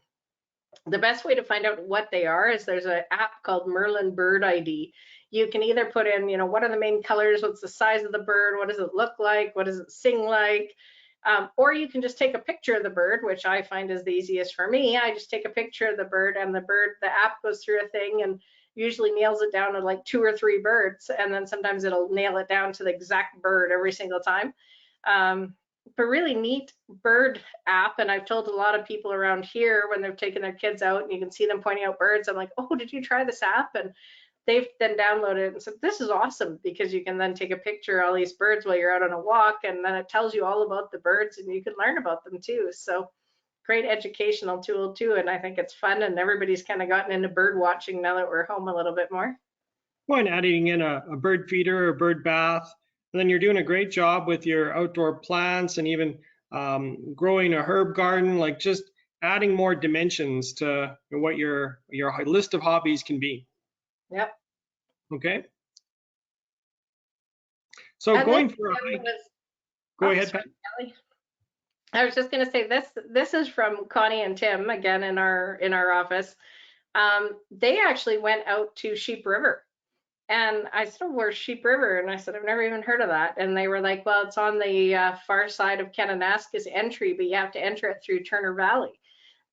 the best way to find out what they are is there's an app called Merlin Bird ID. You can either put in, what are the main colors, what's the size of the bird, what does it look like, what does it sing like, or you can just take a picture of the bird, which I find is the easiest for me. I just take a picture of the bird, and the app goes through a thing and usually nails it down to like 2 or 3 birds, and then sometimes it'll nail it down to the exact bird every single time. But really neat bird app, and I've told a lot of people around here when they've taken their kids out and you can see them pointing out birds, I'm like, oh, did you try this app? And they've then downloaded it and said, this is awesome, because you can then take a picture of all these birds while you're out on a walk, and then it tells you all about the birds and you can learn about them too. So great educational tool too, and I think it's fun, and everybody's kind of gotten into bird watching now that we're home a little bit more. Well, and adding in a bird feeder or bird bath, and then you're doing a great job with your outdoor plants, and even growing a herb garden, like just adding more dimensions to what your list of hobbies can be. Yep. Okay. So and going for a hike. Go ahead, Pat. I was just going to say this is from Connie and Tim, again, in our office. They actually went out to Sheep River, and I said, oh, where's Sheep River? And I said, I've never even heard of that. And they were like, well, it's on the far side of Kananaskis entry, but you have to enter it through Turner Valley.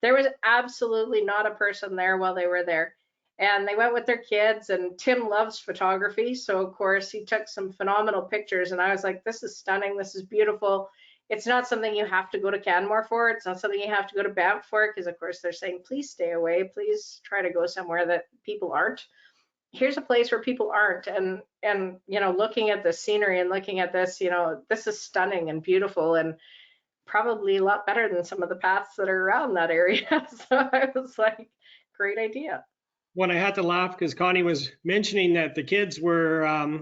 There was absolutely not a person there while they were there. And they went with their kids, and Tim loves photography. So of course he took some phenomenal pictures, and I was like, this is stunning. This is beautiful. It's not something you have to go to Canmore for. It's not something you have to go to Banff for, because of course they're saying, please stay away. Please try to go somewhere that people aren't. Here's a place where people aren't. And looking at the scenery and looking at this, this is stunning and beautiful, and probably a lot better than some of the paths that are around that area. So I was like, great idea. When I had to laugh because Connie was mentioning that the kids were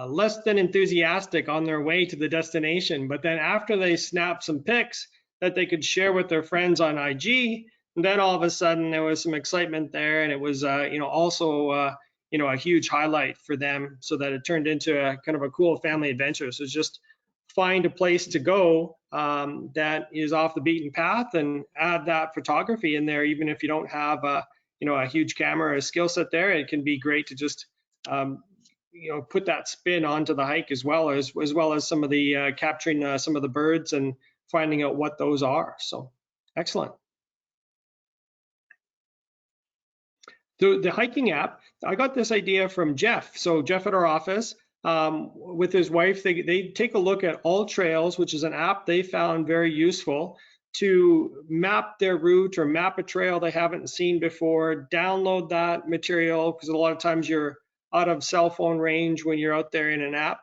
less than enthusiastic on their way to the destination, but then after they snapped some pics that they could share with their friends on IG, and then all of a sudden there was some excitement there, and it was also a huge highlight for them, so that it turned into a kind of a cool family adventure. So just find a place to go that is off the beaten path, and add that photography in there. Even if you don't have a huge camera or a skill set there, it can be great to just put that spin onto the hike, as well as some of the capturing some of the birds and finding out what those are. So excellent. The hiking app, I got this idea from Jeff. So Jeff at our office, with his wife, they take a look at All Trails, which is an app they found very useful to map their route or map a trail they haven't seen before. Download that material, because a lot of times you're out of cell phone range when you're out there in an app.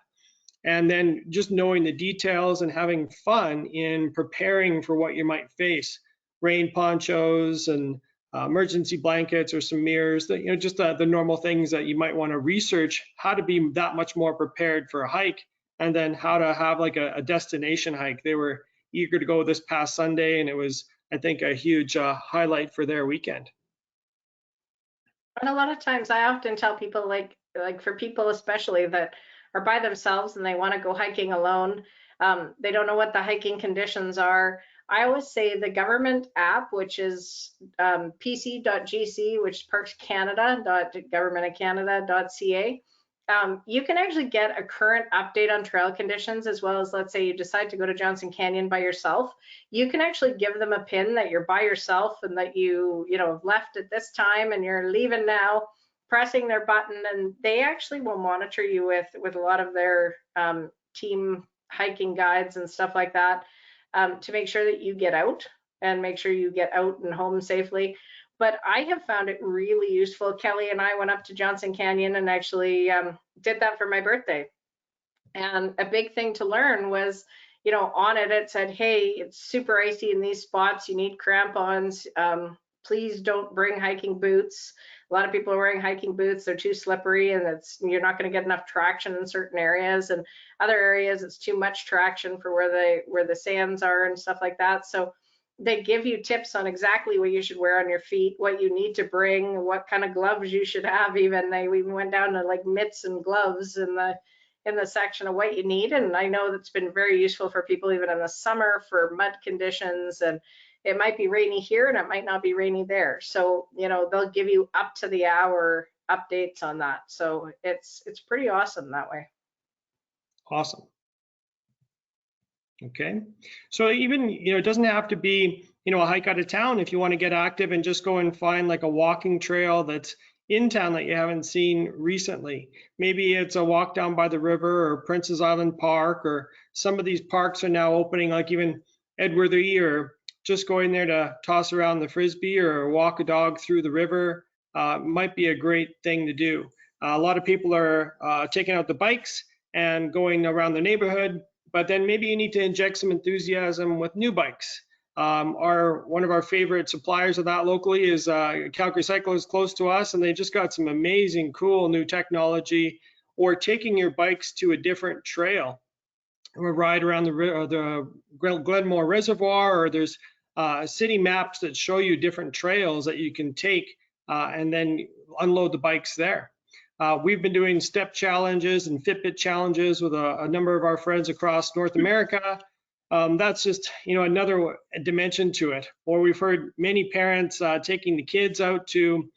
And then just knowing the details and having fun in preparing for what you might face. Rain ponchos and emergency blankets or some mirrors, just the normal things that you might want to research, how to be that much more prepared for a hike, and then how to have like a destination hike. They were eager to go this past Sunday, and it was, I think, a huge highlight for their weekend. And a lot of times I often tell people, like for people especially that are by themselves and they want to go hiking alone, they don't know what the hiking conditions are. I always say the government app, which is pc.gc, which is Parks Canada, governmentofcanada.ca. You can actually get a current update on trail conditions, as well as, let's say you decide to go to Johnson Canyon by yourself. You can actually give them a pin that you're by yourself and that you left at this time and you're leaving now, pressing their button, and they actually will monitor you with a lot of their team hiking guides and stuff like that, to make sure that you get out and make sure you get out and home safely. But I have found it really useful. Kelly and I went up to Johnson Canyon and actually did that for my birthday. And a big thing to learn was, on it said, hey, it's super icy in these spots. You need crampons. Please don't bring hiking boots. A lot of people are wearing hiking boots. They're too slippery, and you're not going to get enough traction in certain areas. And other areas, it's too much traction for where the sands are and stuff like that. So they give you tips on exactly what you should wear on your feet, what you need to bring, what kind of gloves you should have. They even went down to like mitts and gloves in the section of what you need. And I know that's been very useful for people even in the summer for mud conditions, and it might be rainy here and it might not be rainy there. So, they'll give you up to the hour updates on that. So it's pretty awesome that way. Awesome. Okay, so even it doesn't have to be a hike out of town. If you want to get active and just go and find like a walking trail that's in town that you haven't seen recently, maybe it's a walk down by the river or Princess Island Park, or some of these parks are now opening, like even Edworthy, or just going there to toss around the frisbee or walk a dog through the river might be a great thing to do. A lot of people are taking out the bikes and going around the neighborhood, but then maybe you need to inject some enthusiasm with new bikes. One of our favorite suppliers of that locally is Calgary Cyclists, close to us, and they just got some amazing, cool new technology. Or taking your bikes to a different trail, or ride around the Glenmore Reservoir, or there's city maps that show you different trails that you can take and then unload the bikes there. We've been doing step challenges and Fitbit challenges with a number of our friends across North America. That's just another dimension to it. Or we've heard many parents taking the kids out to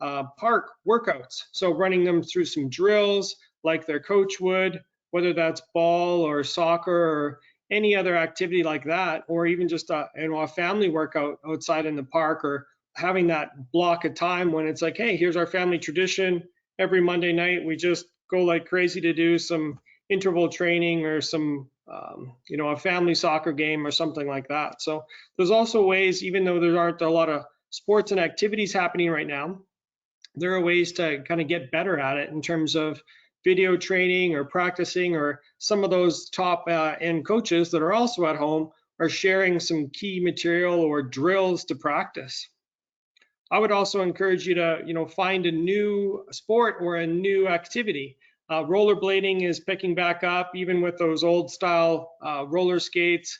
park workouts, so running them through some drills like their coach would, whether that's ball or soccer or any other activity like that, or even just a family workout outside in the park, or having that block of time when it's like, hey, here's our family tradition. Every Monday night, we just go like crazy to do some interval training or some, a family soccer game or something like that. So there's also ways, even though there aren't a lot of sports and activities happening right now, there are ways to kind of get better at it in terms of video training or practicing, or some of those top end coaches that are also at home are sharing some key material or drills to practice. I would also encourage you to, find a new sport or a new activity. Rollerblading is picking back up, even with those old style roller skates.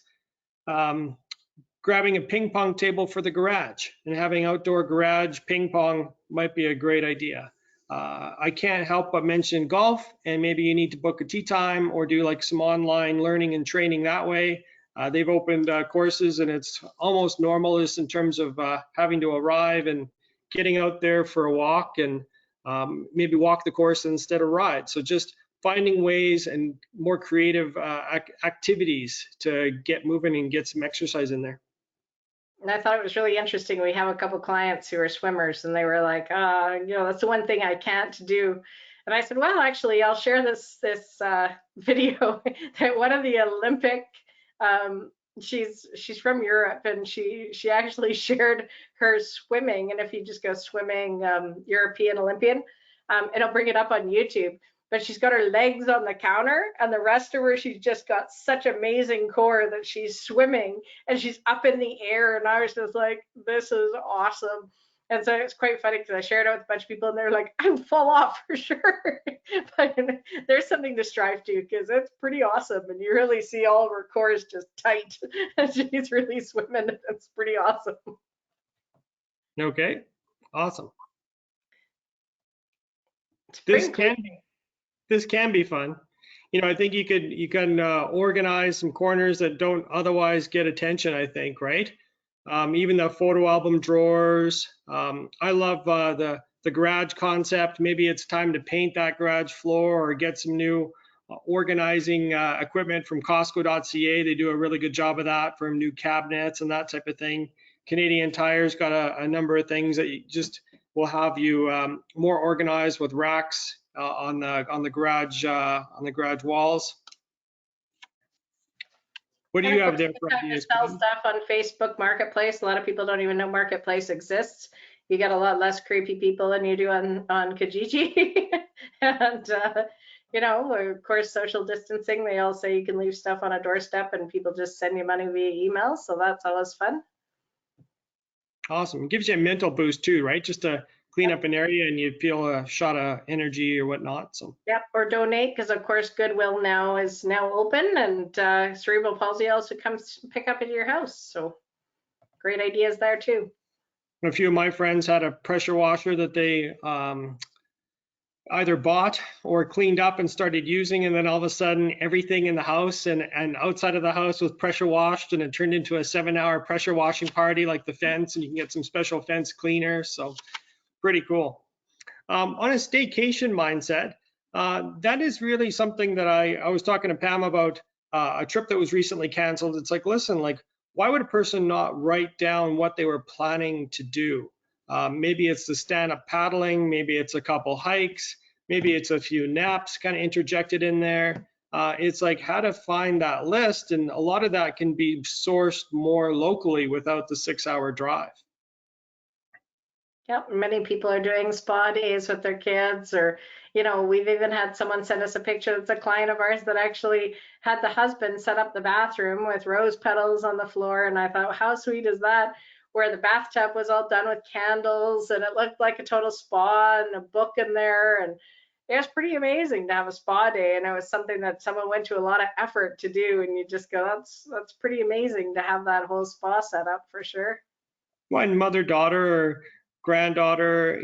Grabbing a ping pong table for the garage and having outdoor garage ping pong might be a great idea. I can't help but mention golf, and maybe you need to book a tee time or do like some online learning and training that way. They've opened courses, and it's almost normal just in terms of having to arrive and getting out there for a walk, and maybe walk the course instead of ride. So just finding ways and more creative activities to get moving and get some exercise in there. And I thought it was really interesting. We have a couple clients who are swimmers, and they were like, that's the one thing I can't do. And I said, well, actually, I'll share this video that one of the Olympic, she's from Europe, and she actually shared her swimming. And if you just go swimming, European Olympian, it'll bring it up on YouTube. But she's got her legs on the counter, and the rest of her, she's just got such amazing core that she's swimming and she's up in the air. And I was just like, this is awesome. And so it's quite funny because I shared it with a bunch of people, and they're like, I would fall off for sure. But there's something to strive to, because it's pretty awesome. And you really see all of her cores just tight. And she's really swimming. It's pretty awesome. Okay, awesome. Spring This can be fun. I think you can organize some corners that don't otherwise get attention, I think, right? Even the photo album drawers. I love the garage concept. Maybe it's time to paint that garage floor or get some new organizing equipment from Costco.ca. They do a really good job of that for new cabinets and that type of thing. Canadian Tire's got a number of things that just will have you more organized with racks on the garage walls. What do you have there for ideas? Sell stuff on Facebook Marketplace. A lot of people don't even know Marketplace exists. You get a lot less creepy people than you do on Kijiji. And of course, social distancing. They all say you can leave stuff on a doorstep, and people just send you money via email. So that's always fun. Awesome. It gives you a mental boost too, right? Just to clean up an area and you feel a shot of energy or whatnot. So yep, or donate, because of course Goodwill is now open, and Cerebral Palsy also comes pick up at your house. So great ideas there too. A few of my friends had a pressure washer that they either bought or cleaned up and started using, and then all of a sudden everything in the house and outside of the house was pressure washed, and it turned into a 7-hour pressure washing party, like the fence, and you can get some special fence cleaner. So pretty cool. On a staycation mindset, that is really something that I was talking to Pam about, a trip that was recently canceled. It's like, listen, like, why would a person not write down what they were planning to do? Maybe it's the stand-up paddling, maybe it's a couple hikes, maybe it's a few naps kind of interjected in there. It's like how to find that list, and a lot of that can be sourced more locally without the 6-hour drive. Yep, many people are doing spa days with their kids, or, we've even had someone send us a picture. It's a client of ours that actually had the husband set up the bathroom with rose petals on the floor. And I thought, how sweet is that? Where the bathtub was all done with candles, and it looked like a total spa, and a book in there. And it was pretty amazing to have a spa day. And it was something that someone went to a lot of effort to do. And you just go, that's pretty amazing to have that whole spa set up, for sure. When mother-daughter or granddaughter,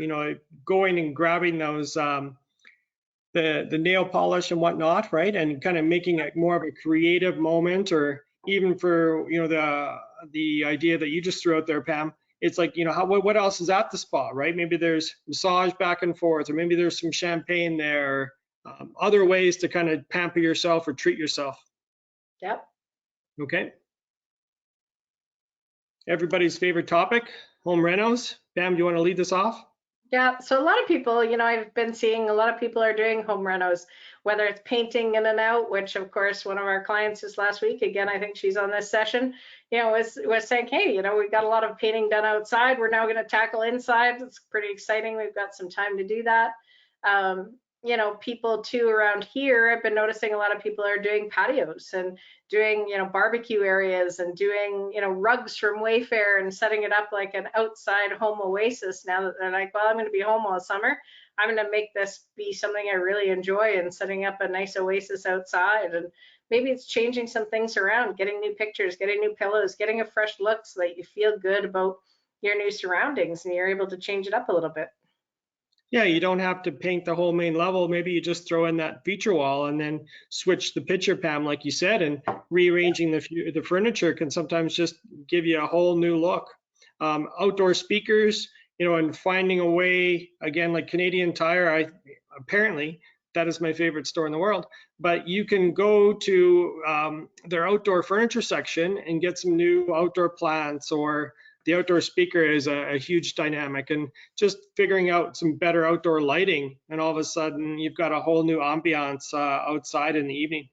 going and grabbing those the nail polish and whatnot, right, and kind of making it more of a creative moment, or even for the idea that you just threw out there, Pam. It's like, what else is at the spa, right? Maybe there's massage back and forth, or maybe there's some champagne there, other ways to kind of pamper yourself or treat yourself. Yep. Okay. Everybody's favorite topic, home renos. Pam, do you want to lead this off? Yeah, so a lot of people, I've been seeing a lot of people are doing home renos, whether it's painting in and out, which of course one of our clients this last week, again, I think she's on this session, was saying, hey, we've got a lot of painting done outside. We're now going to tackle inside. It's pretty exciting. We've got some time to do that. People too around here, I've been noticing a lot of people are doing patios and doing, barbecue areas, and doing, rugs from Wayfair, and setting it up like an outside home oasis. Now that they're like, well, I'm going to be home all summer, I'm going to make this be something I really enjoy, and setting up a nice oasis outside. And maybe it's changing some things around, getting new pictures, getting new pillows, getting a fresh look so that you feel good about your new surroundings and you're able to change it up a little bit. Yeah, you don't have to paint the whole main level. Maybe you just throw in that feature wall and then switch the picture, Pam, like you said, and rearranging the furniture can sometimes just give you a whole new look. Outdoor speakers, and finding a way, again, like Canadian Tire, apparently that is my favorite store in the world, but you can go to their outdoor furniture section and get some new outdoor plants, or the outdoor speaker is a huge dynamic, and just figuring out some better outdoor lighting, and all of a sudden you've got a whole new ambiance outside in the evening.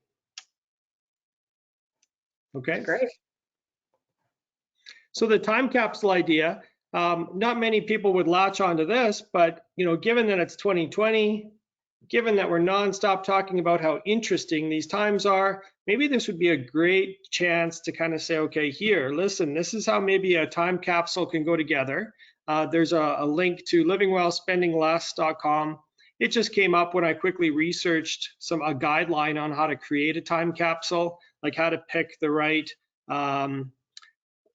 Okay. Great. So the time capsule idea, not many people would latch onto this, but given that it's 2020, given that we're nonstop talking about how interesting these times are, maybe this would be a great chance to kind of say, okay, here, listen, this is how maybe a time capsule can go together. There's a link to livingwellspendingless.com. It just came up when I quickly researched a guideline on how to create a time capsule, like how to pick the right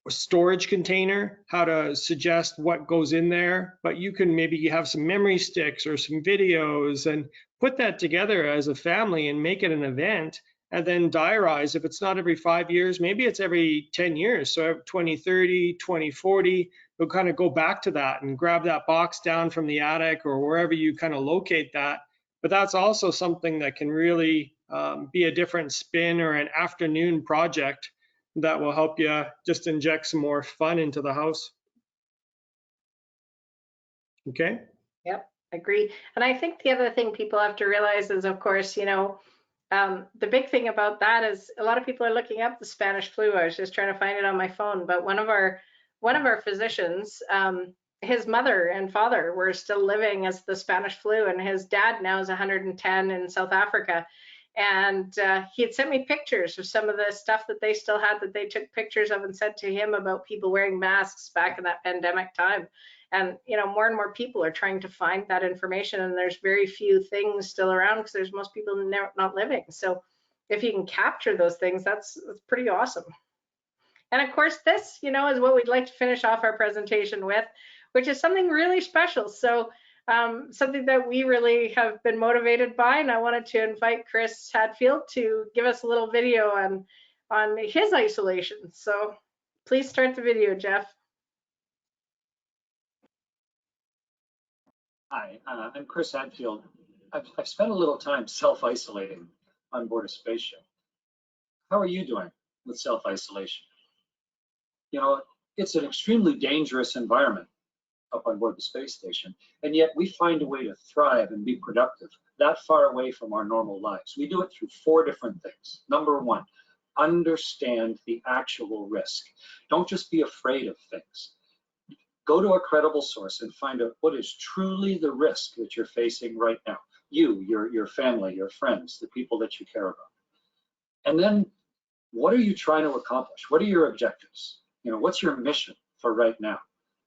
storage container, how to suggest what goes in there, but you can maybe have some memory sticks or some videos and put that together as a family and make it an event, and then diarize. If it's not every 5 years, maybe it's every 10 years. So 2030, 2040, you'll kind of go back to that and grab that box down from the attic or wherever you kind of locate that. But that's also something that can really be a different spin or an afternoon project that will help you just inject some more fun into the house. Okay. Yep, agree. And I think the other thing people have to realize is, of course, the big thing about that is a lot of people are looking up the Spanish flu. I was just trying to find it on my phone, but one of our physicians, his mother and father were still living as the Spanish flu, and his dad now is 110 in South Africa. And he had sent me pictures of some of the stuff that they still had, that they took pictures of and sent to him about people wearing masks back in that pandemic time. And more and more people are trying to find that information, and there's very few things still around because there's most people not living. So if you can capture those things, that's pretty awesome. And of course, this is what we'd like to finish off our presentation with, which is something really special. So something that we really have been motivated by, and I wanted to invite Chris Hadfield to give us a little video on his isolation. So please start the video, Jeff. Hi, I'm Chris Hadfield. I've spent a little time self-isolating on board a spaceship. How are you doing with self-isolation? It's an extremely dangerous environment up on board the space station, and yet we find a way to thrive and be productive that far away from our normal lives. We do it through 4 different things. Number 1, understand the actual risk. Don't just be afraid of things. Go to a credible source and find out what is truly the risk that you're facing right now. You, your family, your friends, the people that you care about. And then what are you trying to accomplish? What are your objectives? What's your mission for right now?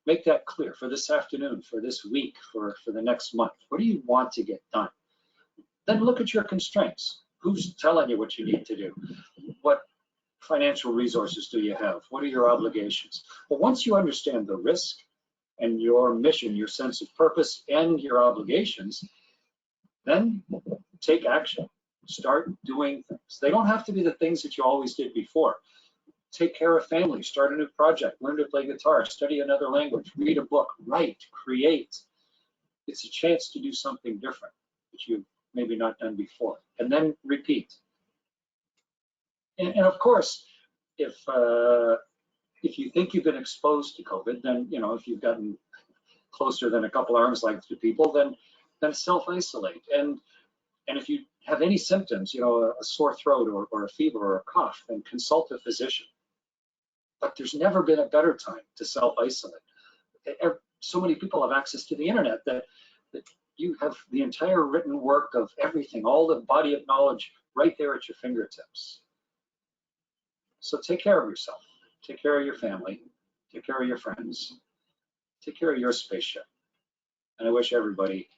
Make that clear for this afternoon, for this week, for the next month. What do you want to get done? Then look at your constraints. Who's telling you what you need to do? What financial resources do you have? What are your obligations? Well, once you understand the risk and your mission, your sense of purpose, and your obligations, then take action. Start doing things. They don't have to be the things that you always did before. Take care of family, start a new project, learn to play guitar, study another language, read a book, write, create. It's a chance to do something different that you've maybe not done before, and then repeat. And of course, if you think you've been exposed to COVID, then if you've gotten closer than a couple arms length to people, then self-isolate. And if you have any symptoms, a sore throat or a fever or a cough, then consult a physician. But there's never been a better time to self-isolate. So many people have access to the internet that you have the entire written work of everything, all the body of knowledge right there at your fingertips. So take care of yourself, take care of your family, take care of your friends, take care of your spaceship. And I wish everybody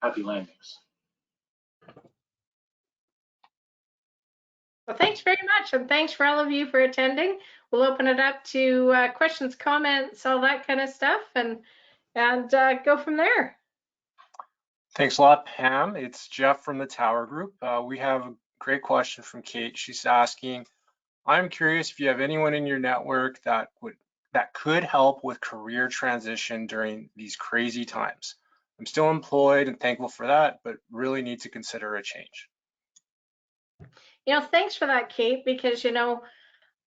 happy landings. Well, thanks very much, and thanks for all of you for attending. We'll open it up to questions, comments, all that kind of stuff, and go from there. Thanks a lot, Pam. It's Jeff from the Tower Group. We have a great question from Kate. She's asking, I'm curious if you have anyone in your network that could help with career transition during these crazy times. I'm still employed and thankful for that, but really need to consider a change. Thanks for that, Kate, because I'm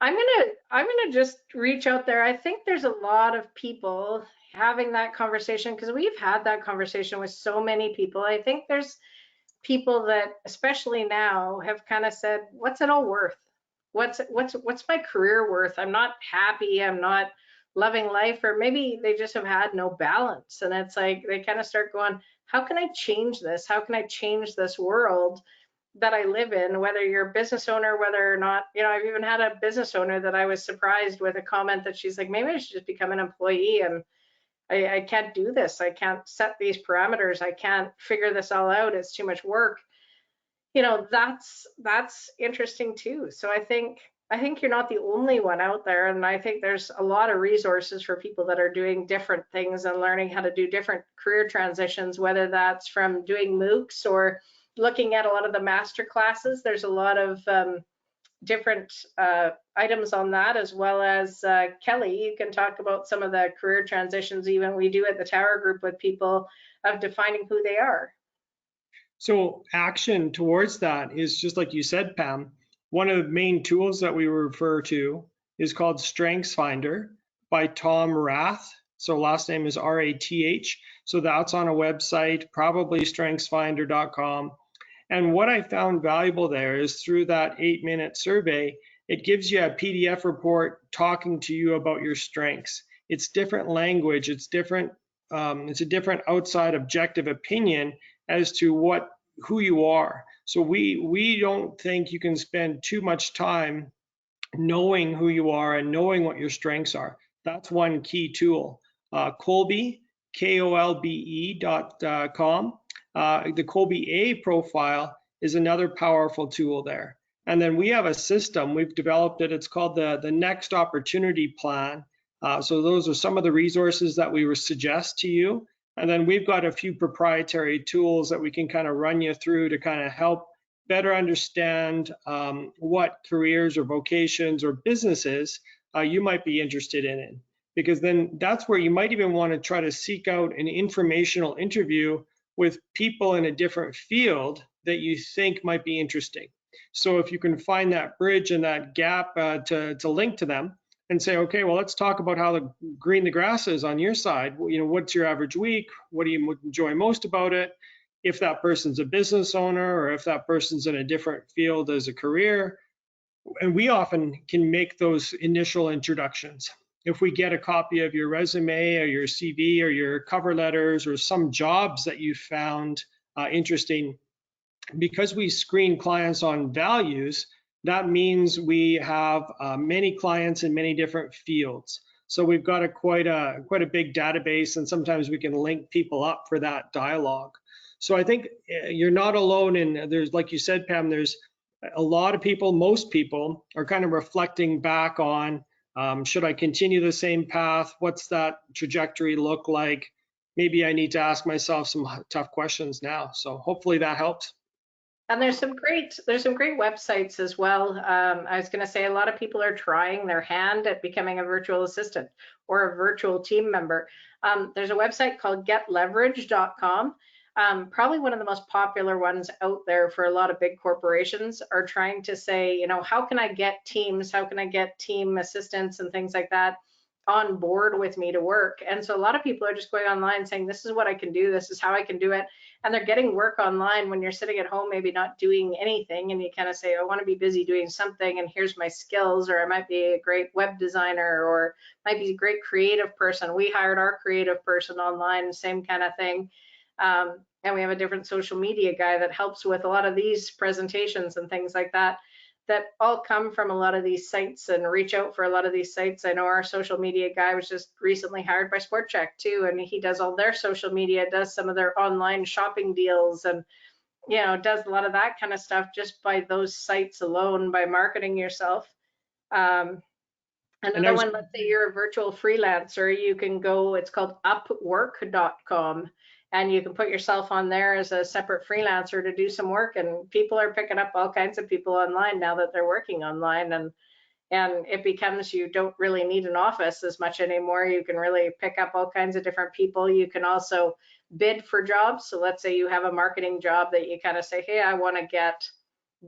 gonna just reach out there. I think there's a lot of people having that conversation because we've had that conversation with so many people. I think there's people that, especially now, have kind of said, "What's it all worth? What's my career worth? I'm not happy. I'm not loving life," or maybe they just have had no balance, and it's like they kind of start going, "How can I change this? How can I change this world that I live in?" Whether you're a business owner, whether or not, I've even had a business owner that I was surprised with a comment that she's like, maybe I should just become an employee. And I can't do this. I can't set these parameters. I can't figure this all out. It's too much work. That's interesting too. So I think you're not the only one out there. And I think there's a lot of resources for people that are doing different things and learning how to do different career transitions, whether that's from doing MOOCs or looking at a lot of the master classes. There's a lot of different items on that, as well as Kelly, you can talk about some of the career transitions even we do at the Tower Group with people of defining who they are. So action towards that is just like you said, Pam. One of the main tools that we refer to is called StrengthsFinder by Tom Rath. So last name is R-A-T-H. So that's on a website, probably strengthsfinder.com. And what I found valuable there is through that 8-minute survey, it gives you a PDF report talking to you about your strengths. It's different language, it's different, it's a different outside objective opinion as to who you are. So we don't think you can spend too much time knowing who you are and knowing what your strengths are. That's one key tool. Kolbe, KOLBE.com. The Kolbe A profile is another powerful tool there. And then we have a system, we've developed it, it's called the Next Opportunity Plan. So those are some of the resources that we would suggest to you. And then we've got a few proprietary tools that we can kind of run you through to kind of help better understand what careers or vocations or businesses you might be interested in. Because then that's where you might even want to try to seek out an informational interview with people in a different field that you think might be interesting. So if you can find that bridge and that gap to link to them and say, okay, well, let's talk about how green the grass is on your side. What's your average week? What do you enjoy most about it? If that person's a business owner or if that person's in a different field as a career. And we often can make those initial introductions. If we get a copy of your resume or your CV or your cover letters or some jobs that you found interesting, because we screen clients on values, that means we have many clients in many different fields. So we've got quite a big database, and sometimes we can link people up for that dialogue. So I think you're not alone in, there's, like you said, Pam, there's a lot of people, most people are kind of reflecting back on, should I continue the same path? What's that trajectory look like? Maybe I need to ask myself some tough questions now. So hopefully that helps. And there's some great websites as well. I was going to say a lot of people are trying their hand at becoming a virtual assistant or a virtual team member. There's a website called getleverage.com. Probably one of the most popular ones out there for a lot of big corporations are trying to say, how can I get teams? How can I get team assistants and things like that on board with me to work? And so a lot of people are just going online saying, this is what I can do. This is how I can do it. And they're getting work online when you're sitting at home, maybe not doing anything. And you kind of say, I want to be busy doing something. And here's my skills, or I might be a great web designer, or might be a great creative person. We hired our creative person online, same kind of thing. And we have a different social media guy that helps with a lot of these presentations and things like that, that all come from a lot of these sites and reach out for a lot of these sites. I know our social media guy was just recently hired by Sport Chek too, and he does all their social media, does some of their online shopping deals, and does a lot of that kind of stuff just by those sites alone, by marketing yourself. Another one, let's say you're a virtual freelancer, you can go, it's called upwork.com. and you can put yourself on there as a separate freelancer to do some work, and people are picking up all kinds of people online now that they're working online, and it becomes, you don't really need an office as much anymore. You can really pick up all kinds of different people. You can also bid for jobs. So let's say you have a marketing job that you kind of say, hey, I want to get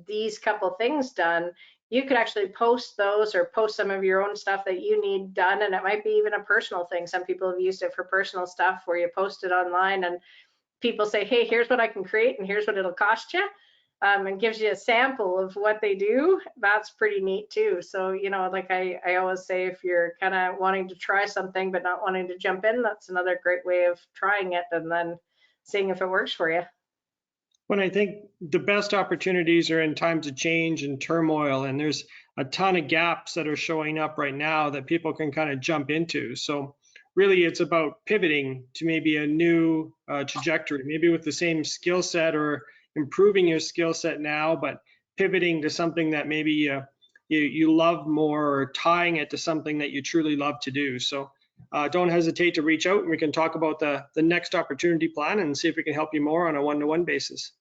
these couple things done. You could actually post those, or post some of your own stuff that you need done. And it might be even a personal thing. Some people have used it for personal stuff where you post it online and people say, hey, here's what I can create and here's what it'll cost you. And gives you a sample of what they do. That's pretty neat too. So, you know, like I always say, if you're kind of wanting to try something but not wanting to jump in, that's another great way of trying it and then seeing if it works for you. When I think the best opportunities are in times of change and turmoil, and there's a ton of gaps that are showing up right now that people can kind of jump into. So really it's about pivoting to maybe a new trajectory, maybe with the same skill set or improving your skill set now, but pivoting to something that maybe you love more, or tying it to something that you truly love to do. So don't hesitate to reach out and we can talk about the next opportunity plan and see if we can help you more on a one-to-one basis.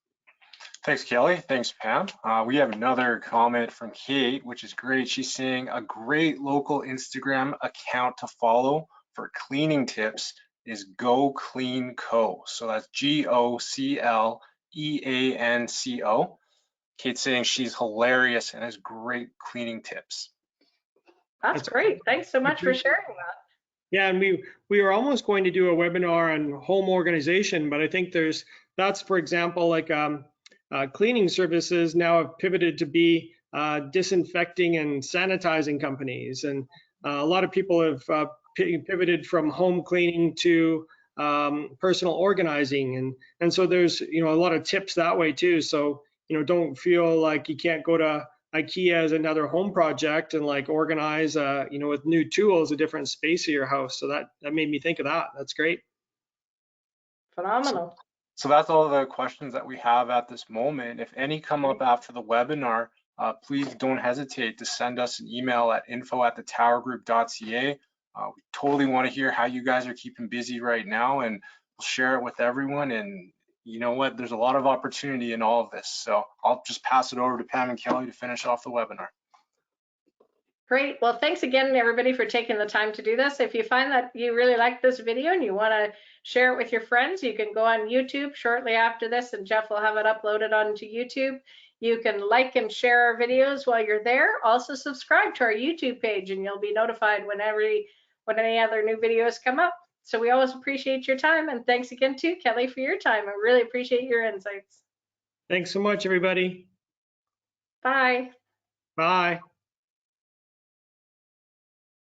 Thanks, Kelly. Thanks, Pam. We have another comment from Kate, which is great. She's saying a great local Instagram account to follow for cleaning tips is Go Clean Co. So that's GOCLEANCO. Kate's saying she's hilarious and has great cleaning tips. That's great. Thanks so much for sharing that. Yeah, and we were almost going to do a webinar on home organization, but I think that's for example, like cleaning services now have pivoted to be disinfecting and sanitizing companies, and a lot of people have pivoted from home cleaning to personal organizing, and so there's, you know, a lot of tips that way too. So, you know, don't feel like you can't go to IKEA as another home project and like organize, you know, with new tools, a different space of your house. So that made me think of that. That's great. Phenomenal. So that's all the questions that we have at this moment. If any come up after the webinar, please don't hesitate to send us an email at info@thetowergroup.ca. We totally want to hear how you guys are keeping busy right now, and we'll share it with everyone. And you know what, there's a lot of opportunity in all of this. So I'll just pass it over to Pam and Kelly to finish off the webinar. Great. Well, thanks again, everybody, for taking the time to do this. If you find that you really like this video and you want to share it with your friends, you can go on YouTube shortly after this, and Jeff will have it uploaded onto YouTube. You can like and share our videos while you're there. Also subscribe to our YouTube page, and you'll be notified when any other new videos come up. So we always appreciate your time, and thanks again too, Kelly, for your time. I really appreciate your insights. Thanks so much, everybody. Bye. Bye.